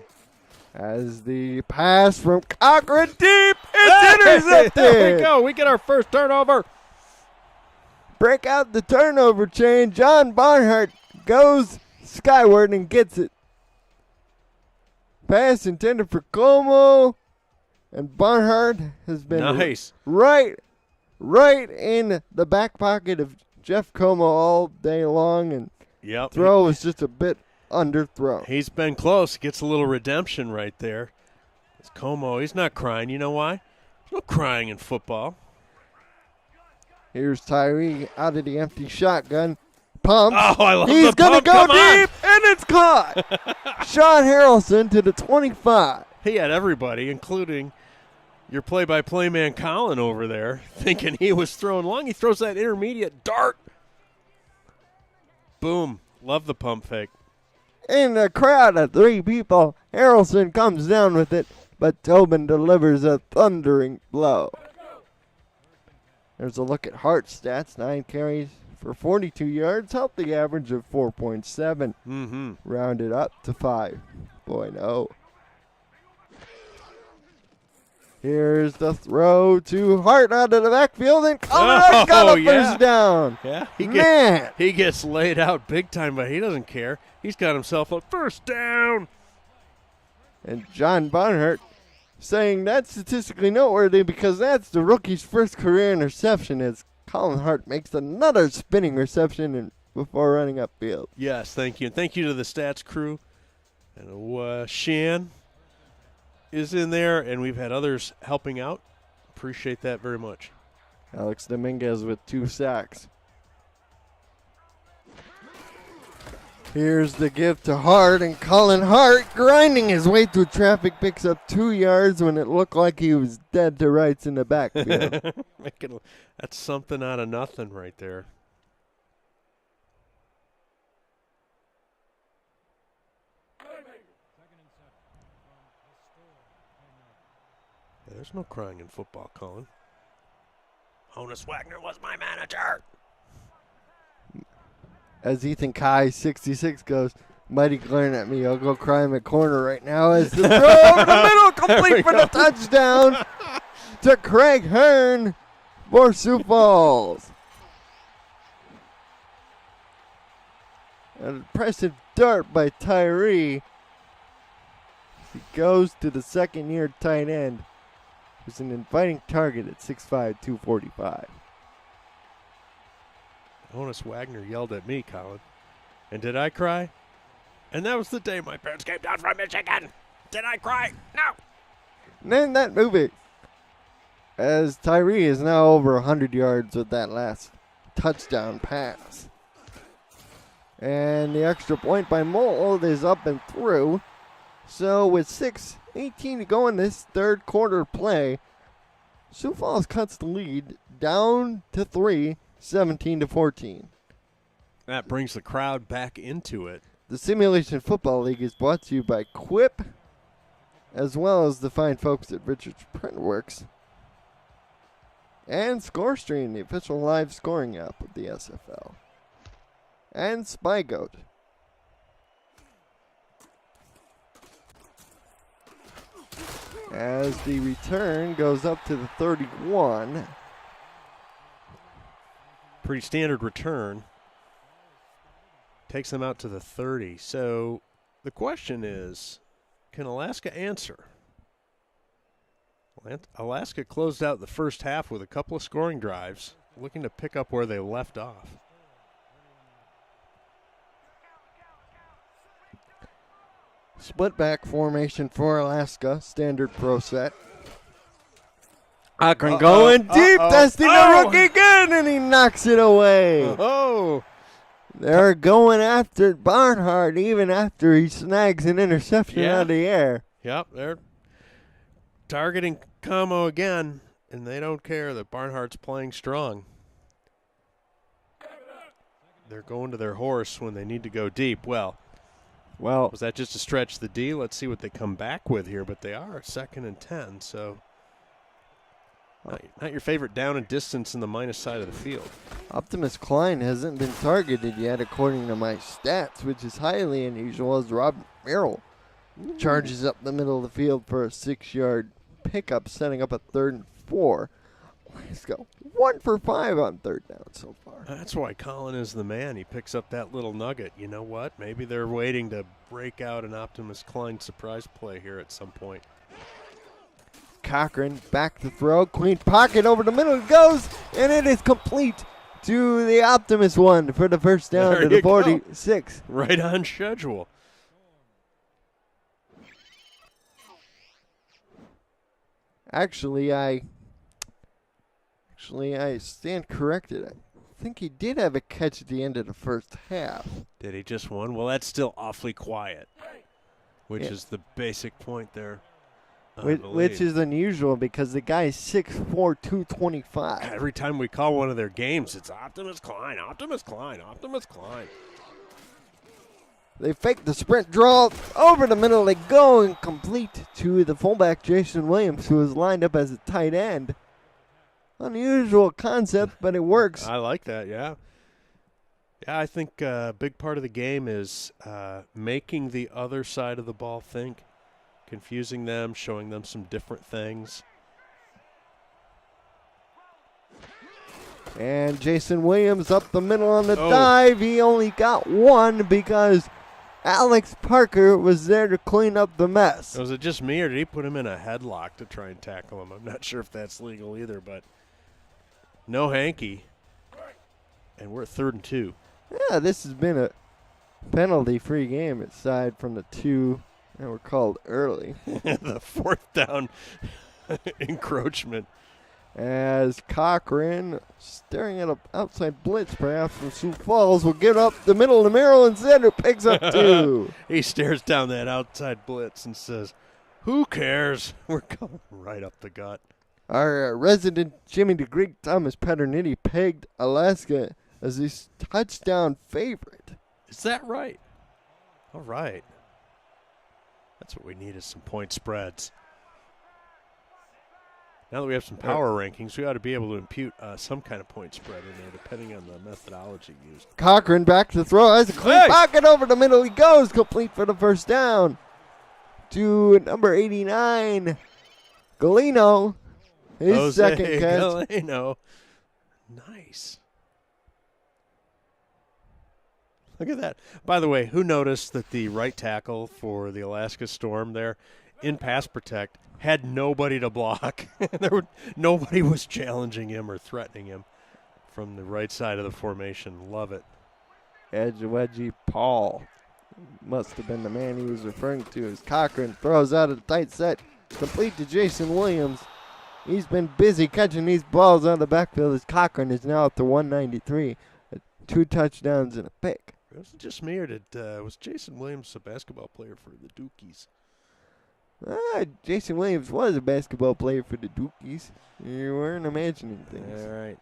As the pass from Cochran deep, it's intercepted. There we go. We get our first turnover. Break out the turnover chain. John Barnhart goes skyward and gets it. Pass intended for Como. And Barnhart has been right right in the back pocket of Jeff Como all day long, and throw was just a bit underthrown. He's been close. Gets a little redemption right there. It's Como. He's not crying. You know why? There's no crying in football. Here's Tyree out of the empty shotgun. Pumps. Oh, I love He's the pump. going to go Come on. deep, and it's caught. Sean Harrelson to the 25. He had everybody, including your play-by-play man Colin over there, thinking he was throwing long. He throws that intermediate dart. Boom. Love the pump fake. In the crowd of 3 people, Harrelson comes down with it, but Tobin delivers a thundering blow. There's a look at Hart's stats. 9 carries for 42 yards, healthy average of 4.7. Rounded up to 5.0. Here's the throw to Hart out of the backfield, and Hart got a first down. Yeah, he gets laid out big time, but he doesn't care. He's got himself a first down. And John Barnhart saying that's statistically noteworthy because that's the rookie's first career interception as Colin Hart makes another spinning reception before running upfield. Yes, thank you. And thank you to the stats crew. And Shan is in there, and we've had others helping out. Appreciate that very much. Alex Dominguez with 2 sacks. Here's the give to Hart, and Colin Hart, grinding his way through traffic, picks up 2 yards when it looked like he was dead to rights in the backfield. That's something out of nothing right there. Yeah, there's no crying in football, Colin. Honus Wagner was my manager. As Ethan Kai, 66, goes, mighty glaring at me. I'll go cry in my corner right now as the throw over the middle, complete for the touchdown to Craig Hearn for Sioux Falls. An impressive dart by Tyree. He goes to the second-year tight end, who's an inviting target at 6'5", 245. Honus Wagner yelled at me, Colin. And did I cry? And that was the day my parents came down from Michigan. Did I cry? No. And then that movie, as Tyree is now over 100 yards with that last touchdown pass. And the extra point by Mold is up and through. So with 6:18 to go in this third quarter play, Sioux Falls cuts the lead down to 3, 17-14. That brings the crowd back into it. The Simulation Football League is brought to you by Quip, as well as the fine folks at Richards Printworks, and ScoreStream, the official live scoring app of the SFL, and SpyGoat. As the return goes up to the 31. Pretty standard return. Takes them out to the 30. So the question is, can Alaska answer? Alaska closed out the first half with a couple of scoring drives, looking to pick up where they left off. Split back formation for Alaska, standard pro set. Akron going deep, testing the rookie again, and he knocks it away. They're going after Barnhart even after he snags an interception out of the air. Yep, they're targeting Como again, and they don't care that Barnhart's playing strong. They're going to their horse when they need to go deep. Well, was that just to stretch the D? Let's see what they come back with here, but they are 2nd and 10, so not your favorite down and distance in the minus side of the field. Optimus Klein hasn't been targeted yet, according to my stats, which is highly unusual, as Rob Merrill charges up the middle of the field for a 6-yard pickup, setting up a 3rd and 4. Let's go 1 for 5 on 3rd down so far. That's why Colin is the man. He picks up that little nugget. You know what? Maybe they're waiting to break out an Optimus Klein surprise play here at some point. Cochran back to throw. Queen pocket over the middle it goes, and it is complete to the Optimus one for the first down There to the you go. 46. Right on schedule. Actually, I stand corrected. I think he did have a catch at the end of the first half. Did he just one? Well, that's still awfully quiet, which Yeah. is the basic point there. I Which believe. is unusual because the guy is 6'4", 225. Every time we call one of their games, it's Optimus Klein, Optimus Klein, Optimus Klein. They fake the sprint draw. Over the middle they go and complete to the fullback, Jason Williams, who is lined up as a tight end. Unusual concept, but it works. I like that, yeah. Yeah, I think a big part of the game is making the other side of the ball think, confusing them, showing them some different things. And Jason Williams up the middle on the dive. He only got one because Alex Parker was there to clean up the mess. Was it just me, or did he put him in a headlock to try and tackle him? I'm not sure if that's legal either, but no hanky. And we're at 3rd and 2. Yeah, this has been a penalty-free game aside from the two that were called early. The 4th down encroachment. As Cochran, staring at an outside blitz perhaps from Sioux Falls, will get up the middle to Maryland Center, picks up 2. He stares down that outside blitz and says, "Who cares? We're going right up the gut." Our resident Jimmy the Greek Thomas Paternitti pegged Alaska as his touchdown favorite. Is that right? All right. That's what we need is some point spreads. Now that we have some power rankings, we ought to be able to impute some kind of point spread in there, depending on the methodology used. Cochran back to throw. Has a clean pocket over the middle. He goes complete for the first down to number 89, Galeno. His second catch. Galeno. Nice. Look at that. By the way, who noticed that the right tackle for the Alaska Storm there in pass protect had nobody to block? Nobody was challenging him or threatening him from the right side of the formation. Love it. Edge wedgie Paul must have been the man he was referring to as Cochran throws out a tight set, complete to Jason Williams. He's been busy catching these balls out of the backfield as Cochran is now up to 193, 2 touchdowns and a pick. Was it just me, or was Jason Williams a basketball player for the Dukies? Jason Williams was a basketball player for the Dukies. You weren't imagining things. All right.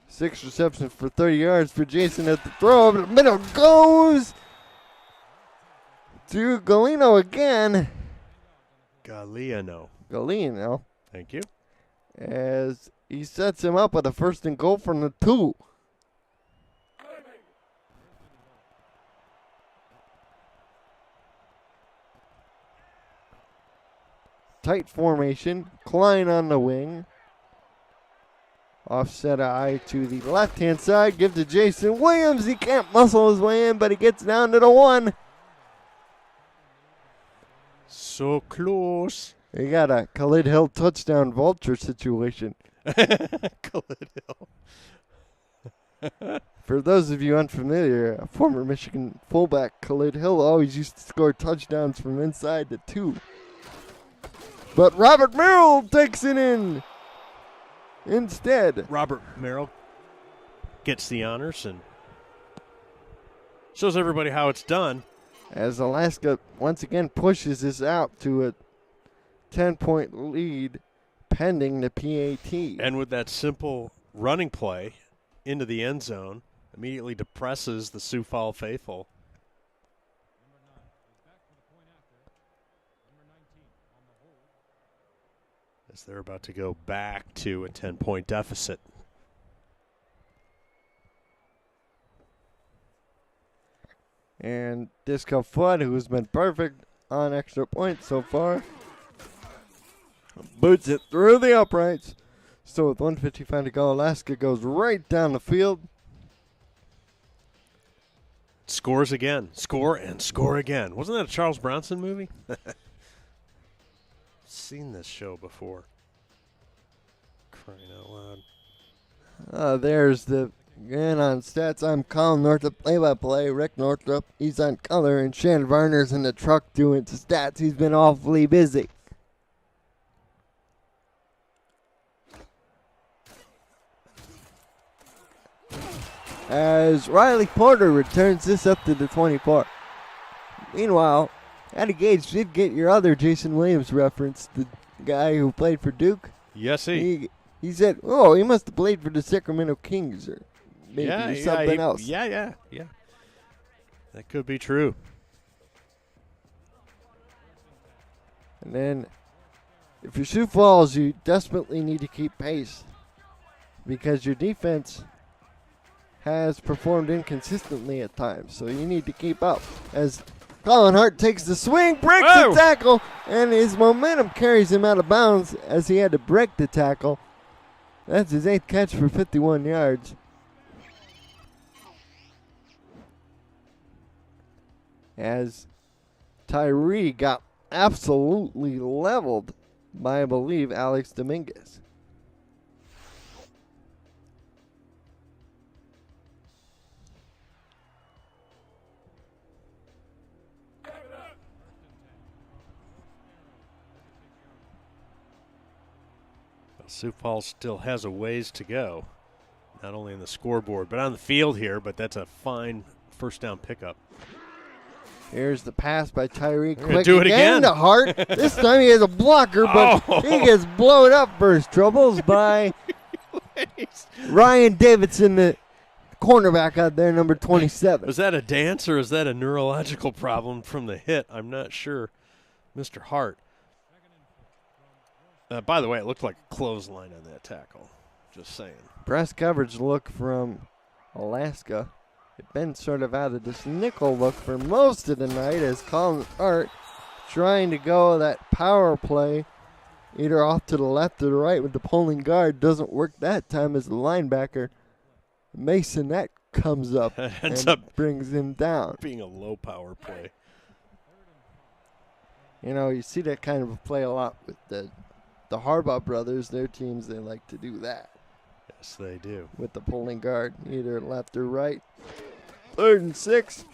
Six receptions for 30 yards for Jason at the throw. Over the middle goes to Galeno again. Galeno. Thank you. As he sets him up with a 1st and goal from the 2. Tight formation. Klein on the wing. Offset eye to the left-hand side. Give to Jason Williams. He can't muscle his way in, but he gets down to the 1. So close. You got a Khalid Hill touchdown vulture situation. Khalid Hill. For those of you unfamiliar, a former Michigan fullback, Khalid Hill, always used to score touchdowns from inside the 2. But Robert Merrill takes it in instead. Robert Merrill gets the honors and shows everybody how it's done. As Alaska once again pushes this out to a 10-point lead pending the PAT. And with that simple running play into the end zone, immediately depresses the Sioux Falls faithful. As they're about to go back to a 10-point deficit. And Disco Flood, who's been perfect on extra points so far, boots it through the uprights. So with 1:55 to go, Alaska goes right down the field. scores again. Score and score again. Wasn't that a Charles Bronson movie? Seen this show before. Crying out loud. There's the again on stats. I'm Colin Northup, play-by-play. Rick Northup, he's on color, and Shannon Varner's in the truck doing the stats. He's been awfully busy. As Riley Porter returns this up to the 24. Meanwhile, Eddie Gage did get your other Jason Williams reference, the guy who played for Duke. Yes, He said, oh, he must have played for the Sacramento Kings or maybe something else. Yeah. That could be true. And then, if your Sioux Falls, you desperately need to keep pace because your defense has performed inconsistently at times. So you need to keep up. As Colin Hart takes the swing, breaks the tackle, and his momentum carries him out of bounds as he had to break the tackle. That's his 8th catch for 51 yards. As Tyree got absolutely leveled by, I believe, Alex Dominguez. Sioux Falls still has a ways to go, not only in the scoreboard, but on the field here, but that's a fine first down pickup. Here's the pass by Tyree. Quick do it again to Hart. This time he has a blocker, but he gets blown up for his troubles by Ryan Davidson, the cornerback out there, number 27. Was that a dance or is that a neurological problem from the hit? I'm not sure. Mr. Hart. By the way, it looked like a clothesline on that tackle. Just saying. Press coverage look from Alaska. It's been sort of out of this nickel look for most of the night as Colin Hart trying to go that power play either off to the left or the right with the pulling guard. Doesn't work that time as the linebacker. Mason, that comes up ends and up brings him down. Being a low power play. You know, you see that kind of a play a lot with the Harbaugh brothers. Their teams, they like to do that. Yes, they do. With the pulling guard, either left or right. 3rd and 6.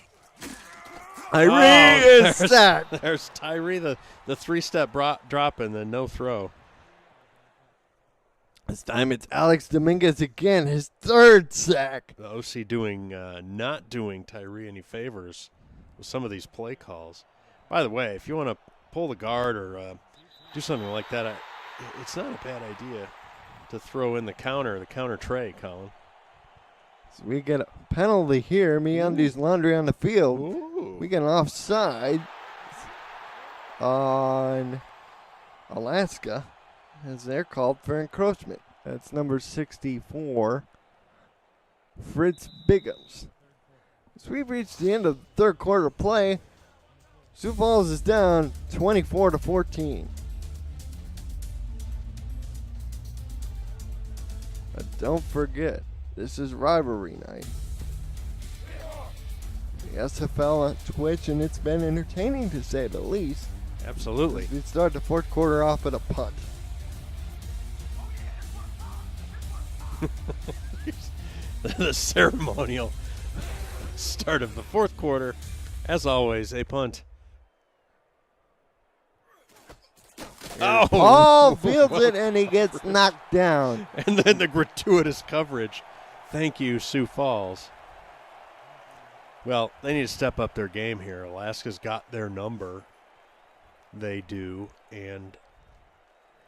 Tyree is sacked. There's Tyree, the 3-step drop and the no throw. This time it's Alex Dominguez again, his 3rd sack. The OC not doing Tyree any favors with some of these play calls. By the way, if you want to pull the guard or do something like that, it's not a bad idea to throw in the counter tray, Colin. So we get a penalty here. MeUndies Laundry on the field. Ooh. We get an offside on Alaska as they're called for encroachment. That's number 64, Fritz Biggums. So we've reached the end of the 3rd quarter play. Sioux Falls is down 24-14. But don't forget, this is rivalry night. The SFL on Twitch, and it's been entertaining to say the least. Absolutely. We start the 4th quarter off at a punt. The ceremonial start of the 4th quarter. As always, a punt. Paul fields it, and he gets knocked down. And then the gratuitous coverage. Thank you, Sioux Falls. Well, they need to step up their game here. Alaska's got their number. They do. And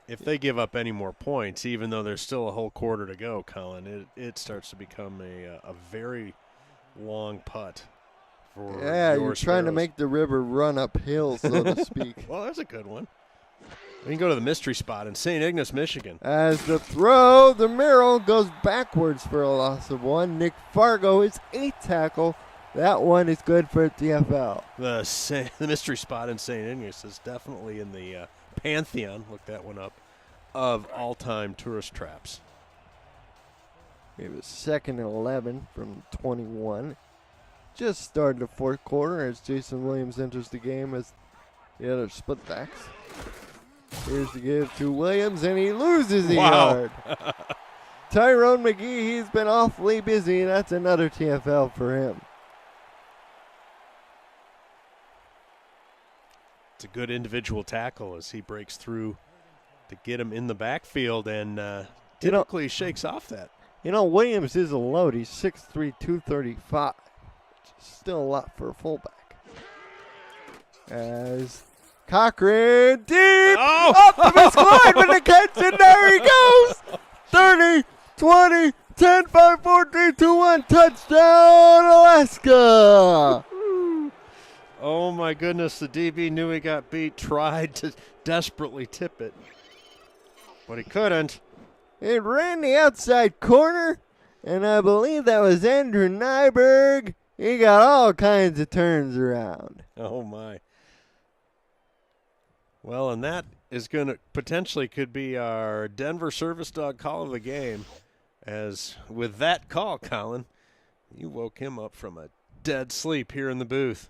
if they give up any more points, even though there's still a whole quarter to go, Colin, it starts to become a very long putt. Yeah, you're trying to make the river run uphill, so to speak. Well, that's a good one. We can go to the mystery spot in St. Ignace, Michigan. As the throw, the Merrill goes backwards for a loss of 1. Nick Fargo, his 8th tackle. That one is good for TFL. The mystery spot in St. Ignace is definitely in the pantheon, look that one up, of all-time tourist traps. It was 2nd and 11 from 21. just started the fourth quarter as Jason Williams enters the game as the other split backs. Here's the give to Williams, and he loses the yard. Tyrone McGee, he's been awfully busy, and that's another TFL for him. It's a good individual tackle as he breaks through to get him in the backfield and typically shakes off that. You know, Williams is a load. He's 6'3", 235. Which is still a lot for a fullback. As Cochran deep up the midline with the catch, and there he goes. 30, 20, 10, 5, 4, 3, 2, 1. Touchdown, Alaska. Oh, my goodness. The DB knew he got beat, tried to desperately tip it, but he couldn't. It ran the outside corner, and I believe that was Andrew Nyberg. He got all kinds of turns around. Oh, my. Well, and that is going to potentially could be our Denver service dog call of the game. As with that call, Colin, you woke him up from a dead sleep here in the booth.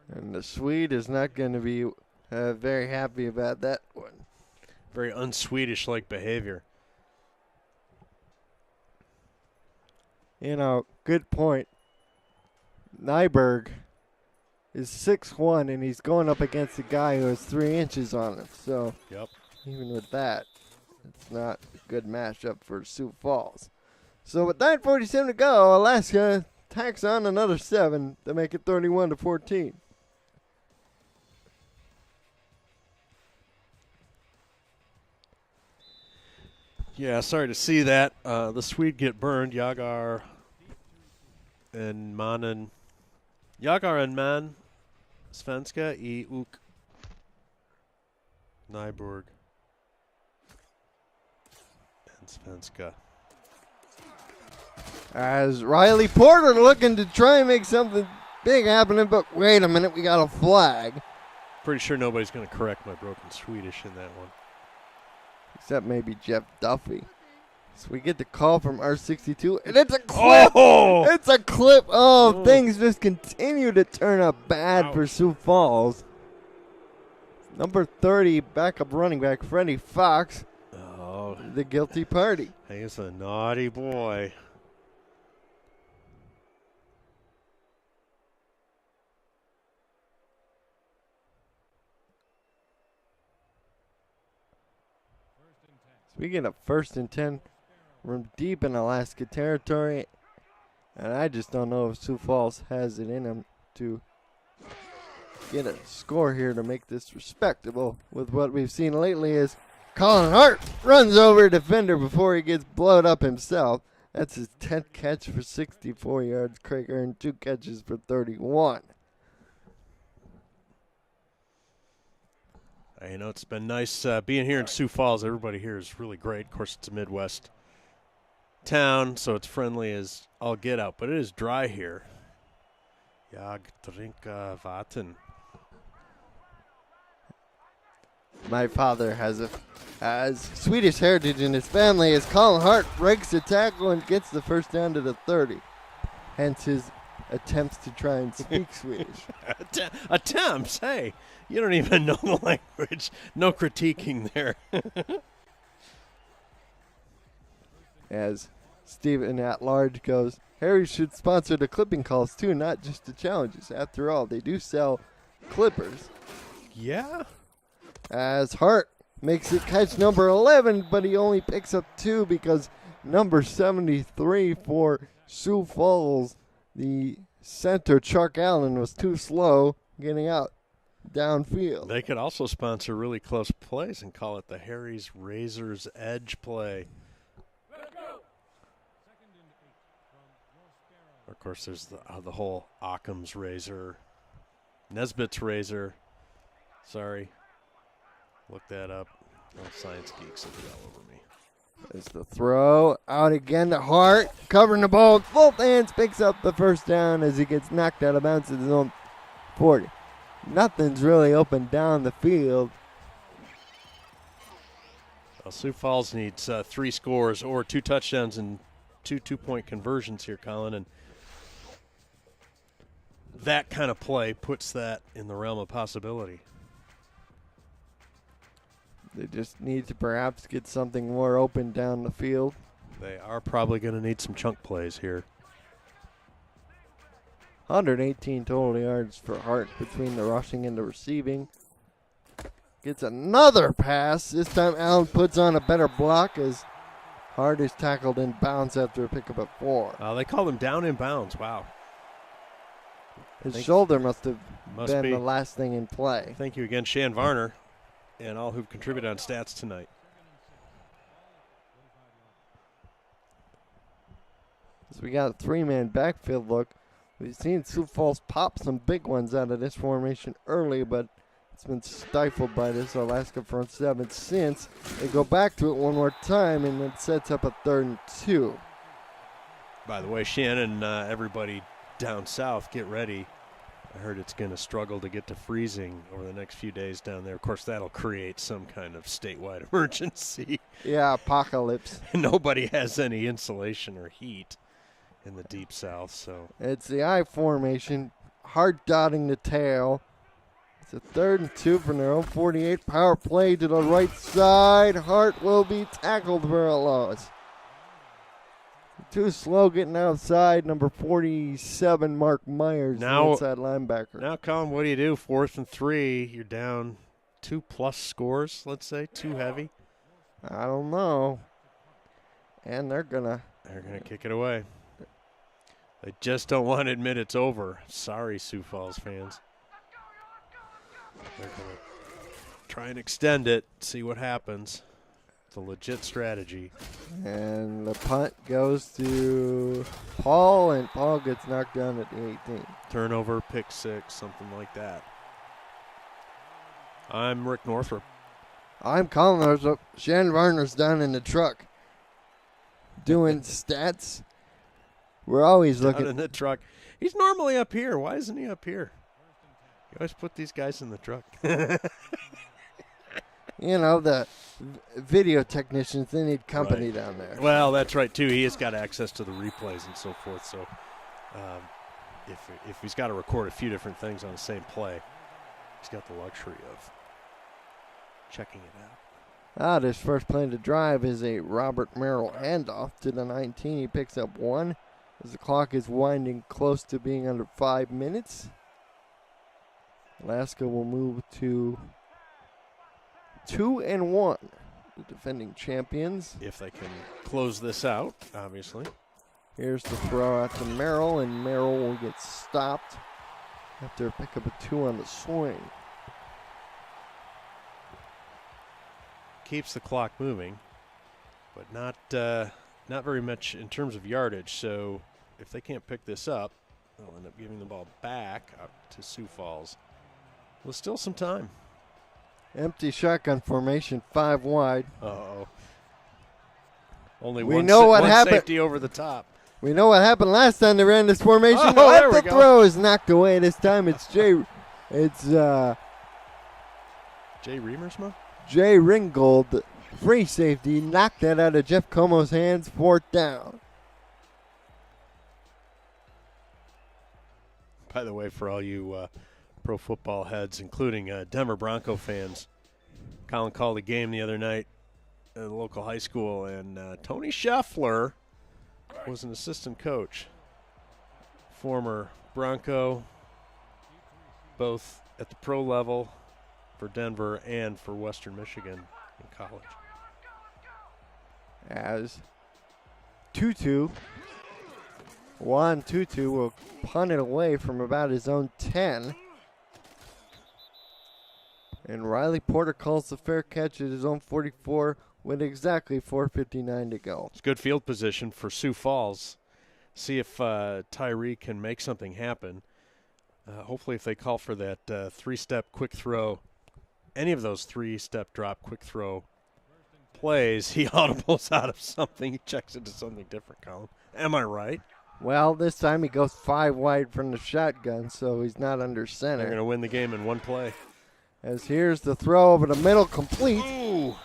And the Swede is not going to be very happy about that one. Very un-Swedish-like behavior. You know, good point. Nyberg is 6'1", and he's going up against a guy who has 3 inches on him. So even with that, it's not a good matchup for Sioux Falls. So with 9:47 to go, Alaska tacks on another 7 to make it 31-14. Yeah, sorry to see that. The Swede get burned. Jagar and Man, Svenska I Uk Nyborg and Svenska. As Riley Porter looking to try and make something big happening, but wait a minute, we got a flag. Pretty sure nobody's going to correct my broken Swedish in that one. Except maybe Jeff Duffy. So we get the call from R62, and it's a clip. Oh! It's a clip. Oh, things just continue to turn up bad for Sioux Falls. Number 30, backup running back, Freddie Fox, the guilty party. He's a naughty boy. We get a 1st and 10 from deep in Alaska territory, and I just don't know if Sioux Falls has it in them to get a score here to make this respectable. With what we've seen lately is Colin Hart runs over a defender before he gets blowed up himself. That's his 10th catch for 64 yards. Craig earned 2 catches for 31. You know, it's been nice being here in Sioux Falls. Everybody here is really great. Of course, it's a Midwest town, so it's friendly as all get out. But it is dry here. Jag drinka vatten. My father has Swedish heritage in his family as Colin Hart breaks the tackle and gets the first down to the 30. Hence his attempts to try and speak Swedish. Attempts? Hey, you don't even know the language. No critiquing there. As Stephen at large goes, Harry should sponsor the clipping calls too, not just the challenges. After all, they do sell clippers. Yeah. As Hart makes it catch number 11, but he only picks up 2 because number 73 for Sioux Falls, the center, Chuck Allen, was too slow getting out downfield. They could also sponsor really close plays and call it the Harry's Razor's Edge play. Of course, there's the whole Occam's Razor, Nesbitt's Razor. Sorry. Look that up. No science geeks will be all over me. There's the throw out again to Hart, covering the ball with both hands, picks up the first down as he gets knocked out of bounds at his own 40. Nothing's really open down the field. Well, Sioux Falls needs 3 scores or 2 touchdowns and two two-point conversions here, Colin, and that kind of play puts that in the realm of possibility. They just need to perhaps get something more open down the field. They are probably going to need some chunk plays here. 118 total yards for Hart between the rushing and the receiving. Gets another pass. This time Allen puts on a better block as Hart is tackled in bounds after a pickup of 4. They called him down in bounds. Wow. His shoulder must have been be the last thing in play. Thank you again, Shan Varner, and all who've contributed on stats tonight. As we got a 3-man backfield look, we've seen Sioux Falls pop some big ones out of this formation early, but it's been stifled by this Alaska front 7 since. They go back to it one more time, and it sets up a 3rd and 2. By the way, Shannon, everybody down south, get ready. I heard it's going to struggle to get to freezing over the next few days down there. Of course, that'll create some kind of statewide emergency. Yeah, apocalypse. Nobody has any insulation or heat in the deep south, so. It's the I formation, Hart dotting the tail. It's a 3rd and 2 from their own 48. Power play to the right side. Hart will be tackled for a loss. Too slow getting outside. Number 47, Mark Myers, the inside linebacker. Now, Colin, what do you do? 4th and 3. You're down 2+ scores, let's say, too heavy. I don't know. And they're gonna kick it away. They just don't want to admit it's over. Sorry, Sioux Falls fans. They're going to try and extend it, see what happens. It's a legit strategy. And the punt goes to Paul, and Paul gets knocked down at the 18. Turnover, pick 6, something like that. I'm Rick Northrup. I'm Colin Northrup. Shannon Varner's down in the truck doing stats. We're always looking. Down in the truck. He's normally up here. Why isn't he up here? You always put these guys in the truck. You know, the video technicians, they need company right down there. Well, that's right, too. He has got access to the replays and so forth. So if he's got to record a few different things on the same play, he's got the luxury of checking it out. This first play to drive is a Robert Merrill handoff to the 19. He picks up 1 as the clock is winding close to being under 5 minutes. Alaska will move to 2-1, the defending champions. If they can close this out, obviously. Here's the throw out to Merrill, and Merrill will get stopped after a pickup of 2 on the swing. Keeps the clock moving, but not very much in terms of yardage. So if they can't pick this up, they'll end up giving the ball back out to Sioux Falls. With still some time. Empty shotgun formation, 5 wide. Uh-oh. Only We one know what happened. Safety over the top. We know what happened last time they ran this formation. Oh, there we the go. throw is knocked away. This time it's Jay Reamersma? Jay Ringgold, free safety, knocked that out of Jeff Como's hands, 4th down. By the way, for all you pro football heads, including Denver Bronco fans, Colin called a game the other night at a local high school, and Tony Scheffler was an assistant coach, former Bronco, both at the pro level for Denver and for Western Michigan in college. As Juan Tutu will punt it away from about his own 10. And Riley Porter calls the fair catch at his own 44 with exactly 4:59 to go. It's good field position for Sioux Falls. See if Tyree can make something happen. Hopefully if they call for that 3-step quick throw, any of those 3-step drop quick throw plays, he audibles out of something. He checks into something different, Colin. Am I right? Well, this time he goes 5 wide from the shotgun, so he's not under center. They're going to win the game in one play. As here's the throw over the middle, complete Ooh.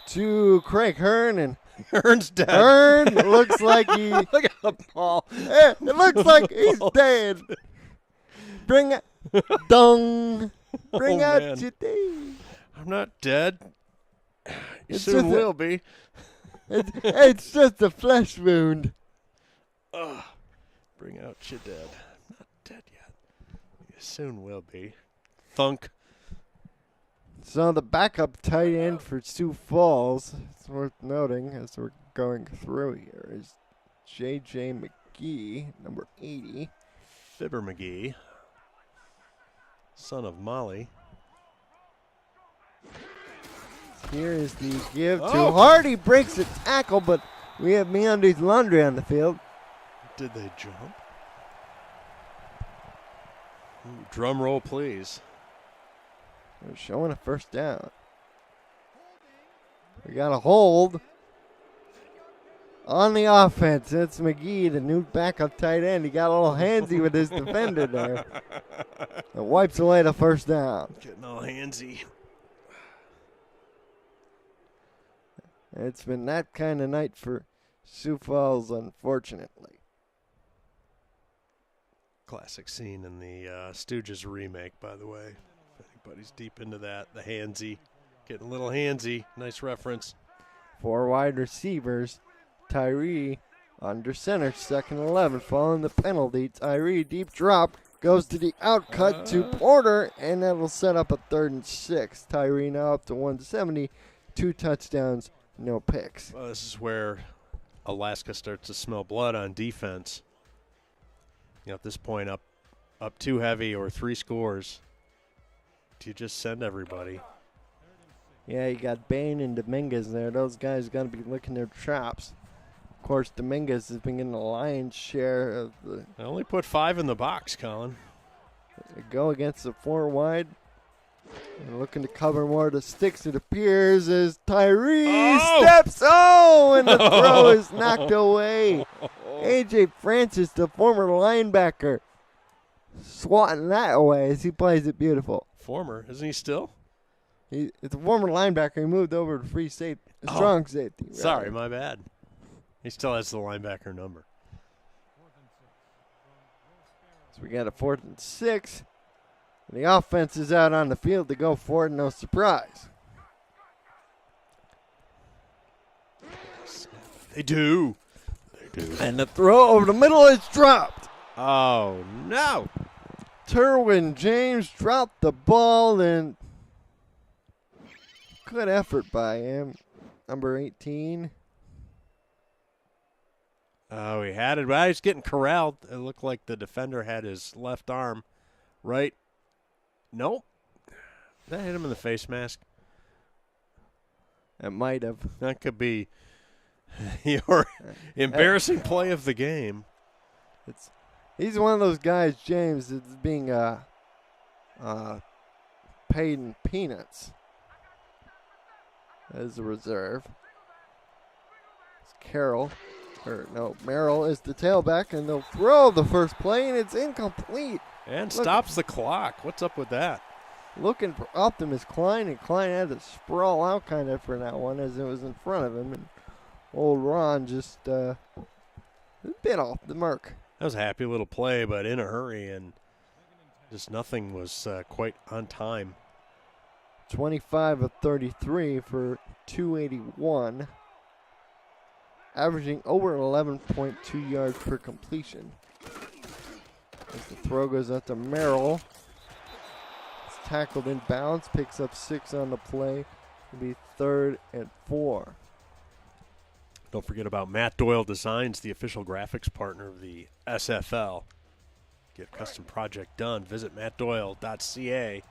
to Craig Hearn, and Ern's dead. Ern looks like he. Look at the ball. It looks like he's dead. Bring it, dung. Bring Oh, out man. your thing. I'm not dead. You It's soon just will be. It's just a flesh wound. Ugh. Bring out your dead. I'm not dead yet. You soon will be. Thunk. So the backup tight end for Sioux Falls, it's worth noting as we're going through here, is J.J. McGee, number 80. Fibber McGee. Son of Molly. Here is the give to Oh. Hardy. Breaks a tackle, but we have MeUndies Laundry on the field. Did they jump? Ooh, drum roll, please. They're showing a first down. We got a hold on the offense. It's McGee, the new backup tight end. He got a little handsy with his defender there. It wipes away the first down. Getting all handsy. It's been that kind of night for Sioux Falls, unfortunately. Classic scene in the Stooges remake, by the way. If anybody's deep into that, the handsy. Getting a little handsy. Nice reference. 4 wide receivers. Tyree under center, 2nd and 11. Following the penalty, Tyree deep drop. Goes to the outcut to Porter, and that will set up a 3rd and 6. Tyree now up to 170. 2 touchdowns, no picks. Well, this is where Alaska starts to smell blood on defense. You know, at this point, up too heavy or 3 scores. Do you just send everybody? Yeah, you got Bain and Dominguez there. Those guys got to be licking their chops. Of course, Dominguez has been getting the lion's share of the I only put 5 in the box, Colin. go against the 4 wide. And looking to cover more of the sticks, it appears, as Tyree steps. Oh, and the throw is knocked away. A.J. Francis, the former linebacker, swatting that away as he plays it beautiful. Former, isn't he still? It's a former linebacker. He moved over to free safety, strong safety. Rather. Sorry, my bad. He still has the linebacker number. So we got a 4th and 6. The offense is out on the field to go for it, no surprise. They do. And the throw over the middle is dropped. Oh, no. Terwin James dropped the ball, and good effort by him. Number 18. Oh, he had it. Well, he's getting corralled. It looked like the defender had his left arm right. Nope. That hit him in the face mask. It might have. That could be your embarrassing play of the game. He's one of those guys, James, that's being paid in peanuts as a reserve. It's Merrill is the tailback, and they'll throw the first play, and it's incomplete. And stops the clock. What's up with that? Looking for Optimus Klein, and Klein had to sprawl out kind of for that one as it was in front of him, and old Ron just a bit off the mark. That was a happy little play, but in a hurry, and just nothing was quite on time. 25 of 33 for 281, averaging over 11.2 yards per completion. As the throw goes out to Merrill. It's tackled in bounds, picks up 6 on the play. It'll be 3rd and 4. Don't forget about Matt Doyle Designs, the official graphics partner of the SFL. Get a custom project done. Visit mattdoyle.ca.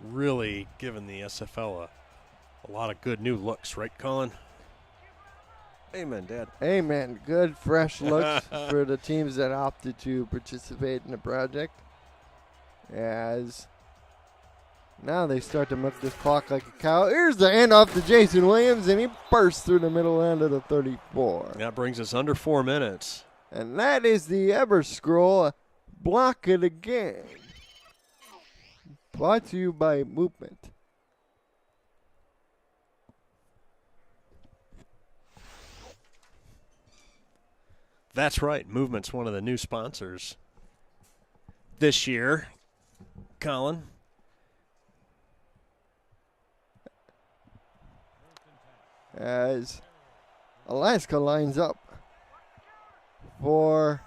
Really giving the SFL a lot of good new looks, right, Colin? Amen, Dad. Amen. Good, fresh looks for the teams that opted to participate in the project. As now they start to milk this clock like a cow. Here's the handoff to Jason Williams, and he bursts through the middle end of the 34. That brings us under 4 minutes. And that is the Eberscroll block of the game. Brought to you by Movement. That's right. Movement's one of the new sponsors this year. Colin. As Alaska lines up for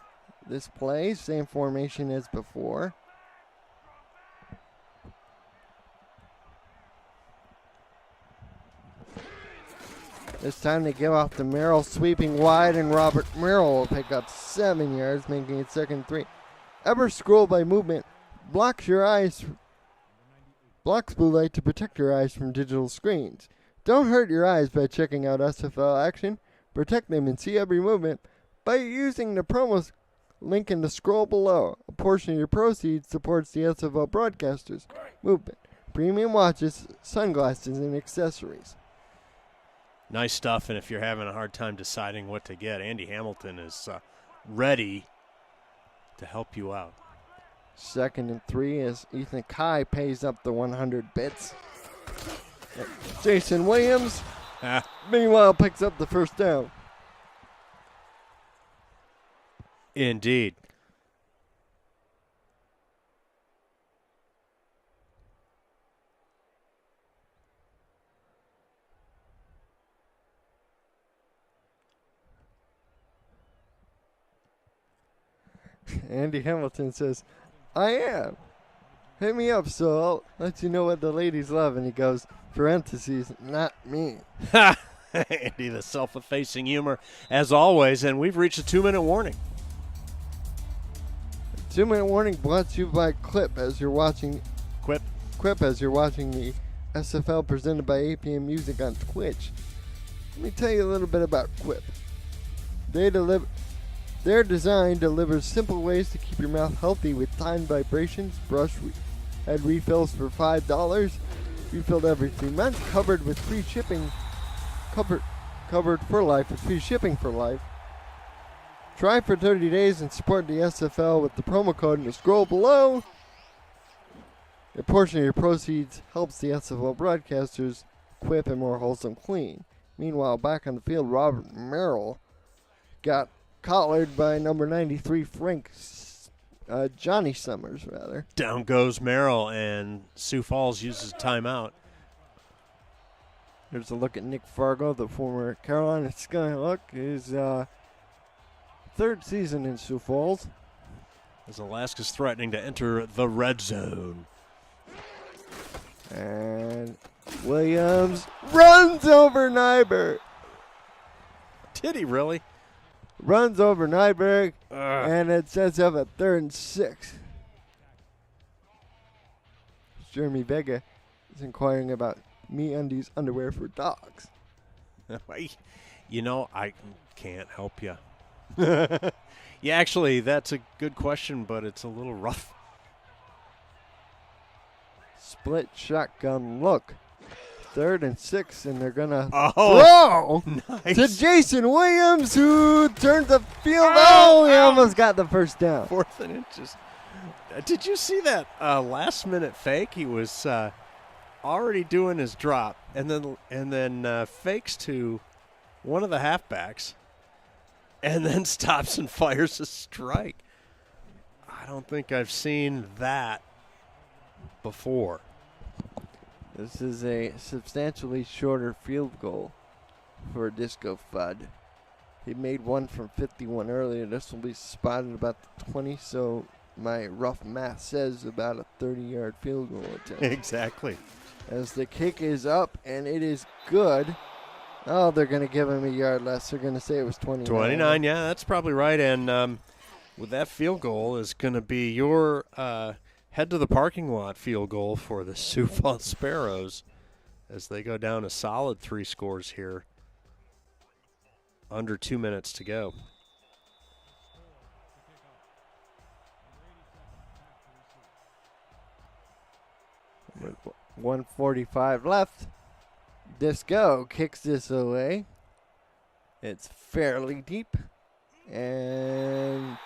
this play, same formation as before. This time they give off to Merrill, sweeping wide, and Robert Merrill will pick up 7 yards, making it 2nd and 3. Ever scroll by movement blocks blue light to protect your eyes from digital screens. Don't hurt your eyes by checking out SFL action. Protect them and see every movement by using the promo link in the scroll below. A portion of your proceeds supports the SFL broadcasters movement, premium watches, sunglasses, and accessories. Nice stuff, and if you're having a hard time deciding what to get, Andy Hamilton is ready to help you out. 2nd and 3 as Ethan Kai pays up the 100 bits. Jason Williams, meanwhile, picks up the first down. Indeed. Andy Hamilton says, I am. Hit me up so I'll let you know what the ladies love. And he goes, parentheses, not me. Andy, the self-effacing humor, as always. And we've reached a 2-minute warning. 2-minute warning brought to you by Quip as you're watching the SFL presented by APM Music on Twitch. Let me tell you a little bit about Quip. Their design delivers simple ways to keep your mouth healthy with timed vibrations, head refills for $5, refilled every 3 months, covered with free shipping, covered for life with free shipping for life. Try for 30 days and support the SFL with the promo code in the scroll below. A portion of your proceeds helps the SFL broadcasters Quip and more wholesome clean. Meanwhile, back on the field, Robert Merrill got collared by number 93 Johnny Summers, rather. Down goes Merrill, and Sioux Falls uses timeout. Here's a look at Nick Fargo, the former Carolina Skyhook, his third season in Sioux Falls. As Alaska's threatening to enter the red zone. And Williams runs over Nyberg. Did he really? Runs over Nyberg, and it sets up a 3rd and 6. Jeremy Vega is inquiring about MeUndies underwear for dogs. You know, I can't help you. Yeah, actually, that's a good question, but it's a little rough. Split shotgun look. 3rd and 6, and they're going to throw nice. To Jason Williams, who turned the field. He almost got the first down. 4th and inches. Did you see that last-minute fake? He was already doing his drop, and then fakes to one of the halfbacks, and then stops and fires a strike. I don't think I've seen that before. This is a substantially shorter field goal for Disco Fudd. He made one from 51 earlier. This will be spotted about the 20, so my rough math says about a 30-yard field goal attempt. Exactly. As the kick is up, and it is good. Oh, they're going to give him a yard less. They're going to say it was 29. 29, yeah, that's probably right. And with that field goal is going to be your head to the parking lot field goal for the Sioux Falls Sparrows as they go down a solid 3 scores here. Under 2 minutes to go. With 1:45 left. Disco kicks this away. It's fairly deep. And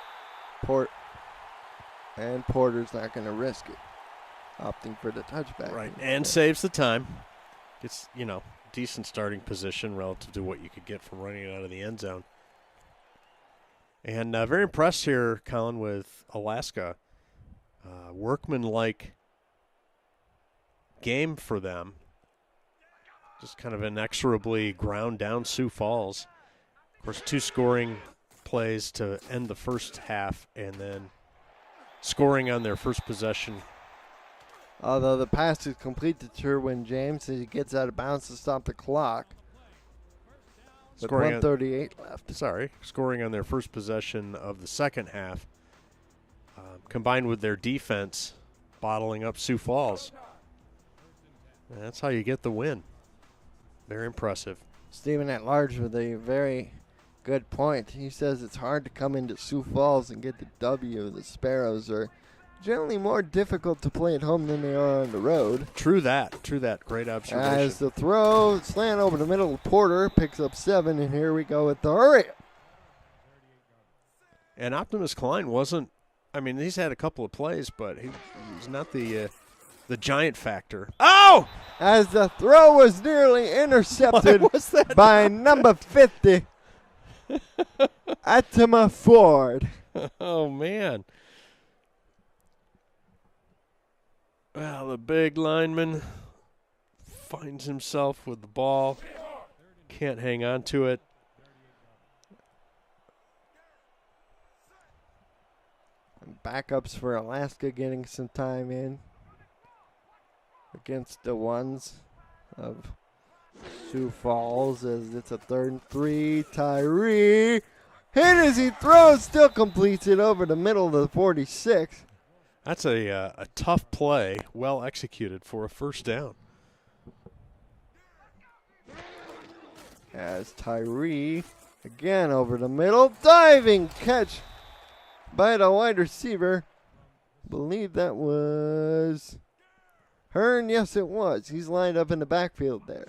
Porter's not going to risk it, opting for the touchback. Right, and saves the time. It's, decent starting position relative to what you could get from running it out of the end zone. And very impressed here, Colin, with Alaska. Workman-like game for them. Just kind of inexorably ground down Sioux Falls. Of course, 2 scoring plays to end the first half, and then scoring on their first possession. Although the pass is complete to Terwin James as he gets out of bounds to stop the clock. With 1:38 left. Scoring on their first possession of the second half, combined with their defense bottling up Sioux Falls. And that's how you get the win. Very impressive. Stephen at large with a very good point. He says it's hard to come into Sioux Falls and get the W. The Sparrows are generally more difficult to play at home than they are on the road. True that. Great observation. As the throw, slant over the middle, Porter picks up 7, and here we go with the hurry. And Optimus Klein wasn't, he's had a couple of plays, but he's not the giant factor. Oh! As the throw was nearly intercepted by number 50, Atema Ford. Oh, man. Well, the big lineman finds himself with the ball. Can't hang on to it. Backups for Alaska getting some time in against the ones of Sioux Falls as it's a 3rd and 3. Tyree hit as he throws, still completes it over the middle of the 46. That's a tough play, well executed for a first down. As Tyree again over the middle, diving catch by the wide receiver. Believe that was Hearn. Yes, it was. He's lined up in the backfield there.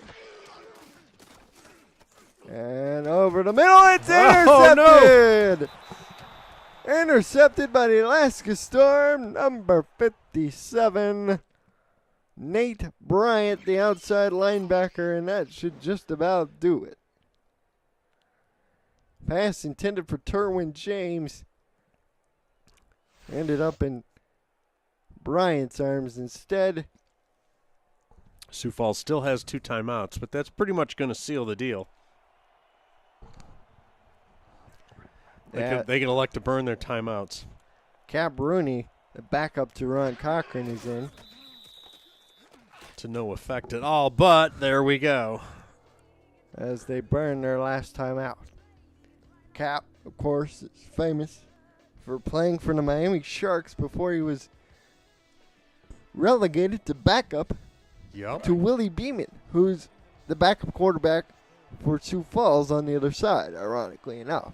And over the middle, it's intercepted. Intercepted by the Alaska Storm, number 57, Nate Bryant, the outside linebacker, and that should just about do it. Pass intended for Terwin James ended up in Bryant's arms instead. Sioux Falls still has 2 timeouts, but that's pretty much going to seal the deal. They can elect to burn their timeouts. Cap Rooney, the backup to Ron Cochran, is in. To no effect at all, but there we go. As they burn their last timeout. Cap, of course, is famous for playing for the Miami Sharks before he was relegated to backup to Willie Beeman, who's the backup quarterback for Sioux Falls on the other side, ironically enough.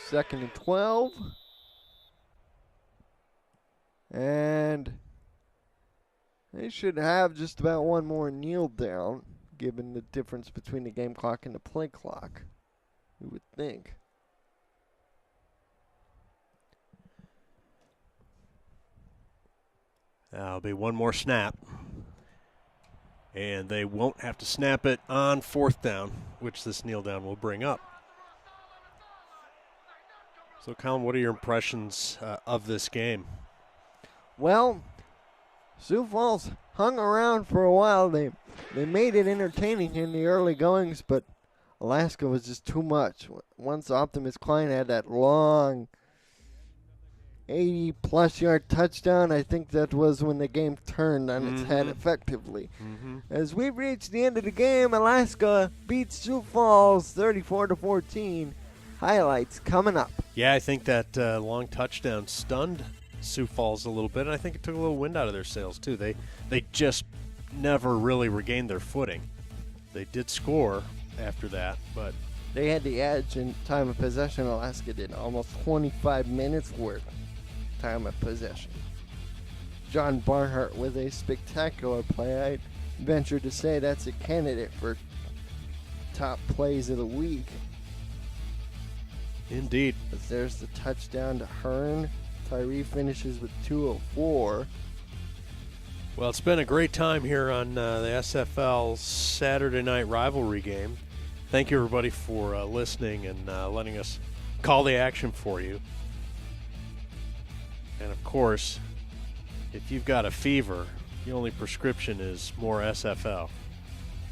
2nd and 12. And they should have just about one more kneel down, given the difference between the game clock and the play clock, you would think. That'll be one more snap. And they won't have to snap it on 4th down, which this kneel down will bring up. So, Colin, what are your impressions of this game? Well, Sioux Falls hung around for a while. They made it entertaining in the early goings, but Alaska was just too much. Once Optimus Klein had that long 80-plus yard touchdown, I think that was when the game turned on its head effectively. As we reach the end of the game, Alaska beats Sioux Falls 34-14. Highlights coming up. Yeah, I think that long touchdown stunned Sioux Falls a little bit, and I think it took a little wind out of their sails, too. They just never really regained their footing. They did score after that, but they had the edge in time of possession. Alaska did almost 25 minutes worth time of possession. John Barnhart with a spectacular play. I venture to say that's a candidate for top plays of the week. Indeed. But there's the touchdown to Hearn. Tyree finishes with 2:04. Well, it's been a great time here on the SFL Saturday Night Rivalry game. Thank you, everybody, for listening and letting us call the action for you. And, of course, if you've got a fever, the only prescription is more SFL.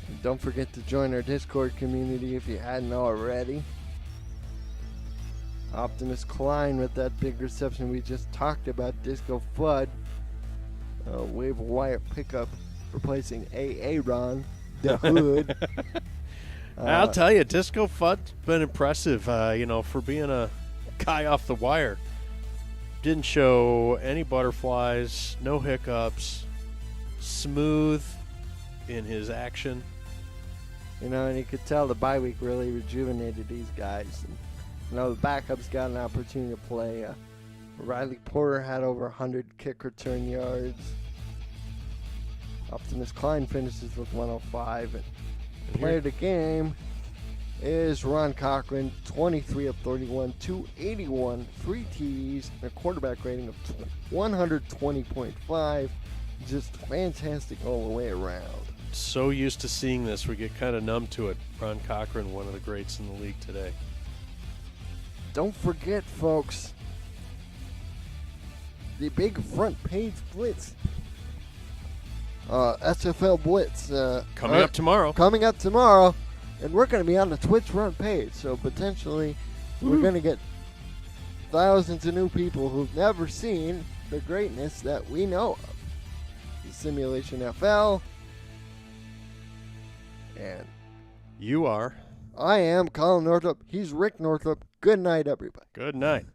And don't forget to join our Discord community if you hadn't already. Optimus Klein with that big reception we just talked about. Disco Fudd. Wave wire pickup replacing Aaron, the Hood. I'll tell you, Disco Fudd's been impressive, for being a guy off the wire. Didn't show any butterflies, no hiccups, smooth in his action. And you could tell the bye week really rejuvenated these guys. And, the backups got an opportunity to play. Riley Porter had over 100 kick return yards. Optimus Klein finishes with 105. And player of the game is Ron Cochran, 23 of 31, 281, 3 TDs, and a quarterback rating of 120.5. Just fantastic all the way around. So used to seeing this, we get kind of numb to it. Ron Cochran, one of the greats in the league today. Don't forget, folks, the big front page blitz. SFL Blitz. Coming up tomorrow. Coming up tomorrow. And we're going to be on the Twitch front page. So potentially we're going to get thousands of new people who've never seen the greatness that we know of. The Simulation FL. And you are. I am Colin Northup. He's Rick Northup. Good night, everybody. Good night.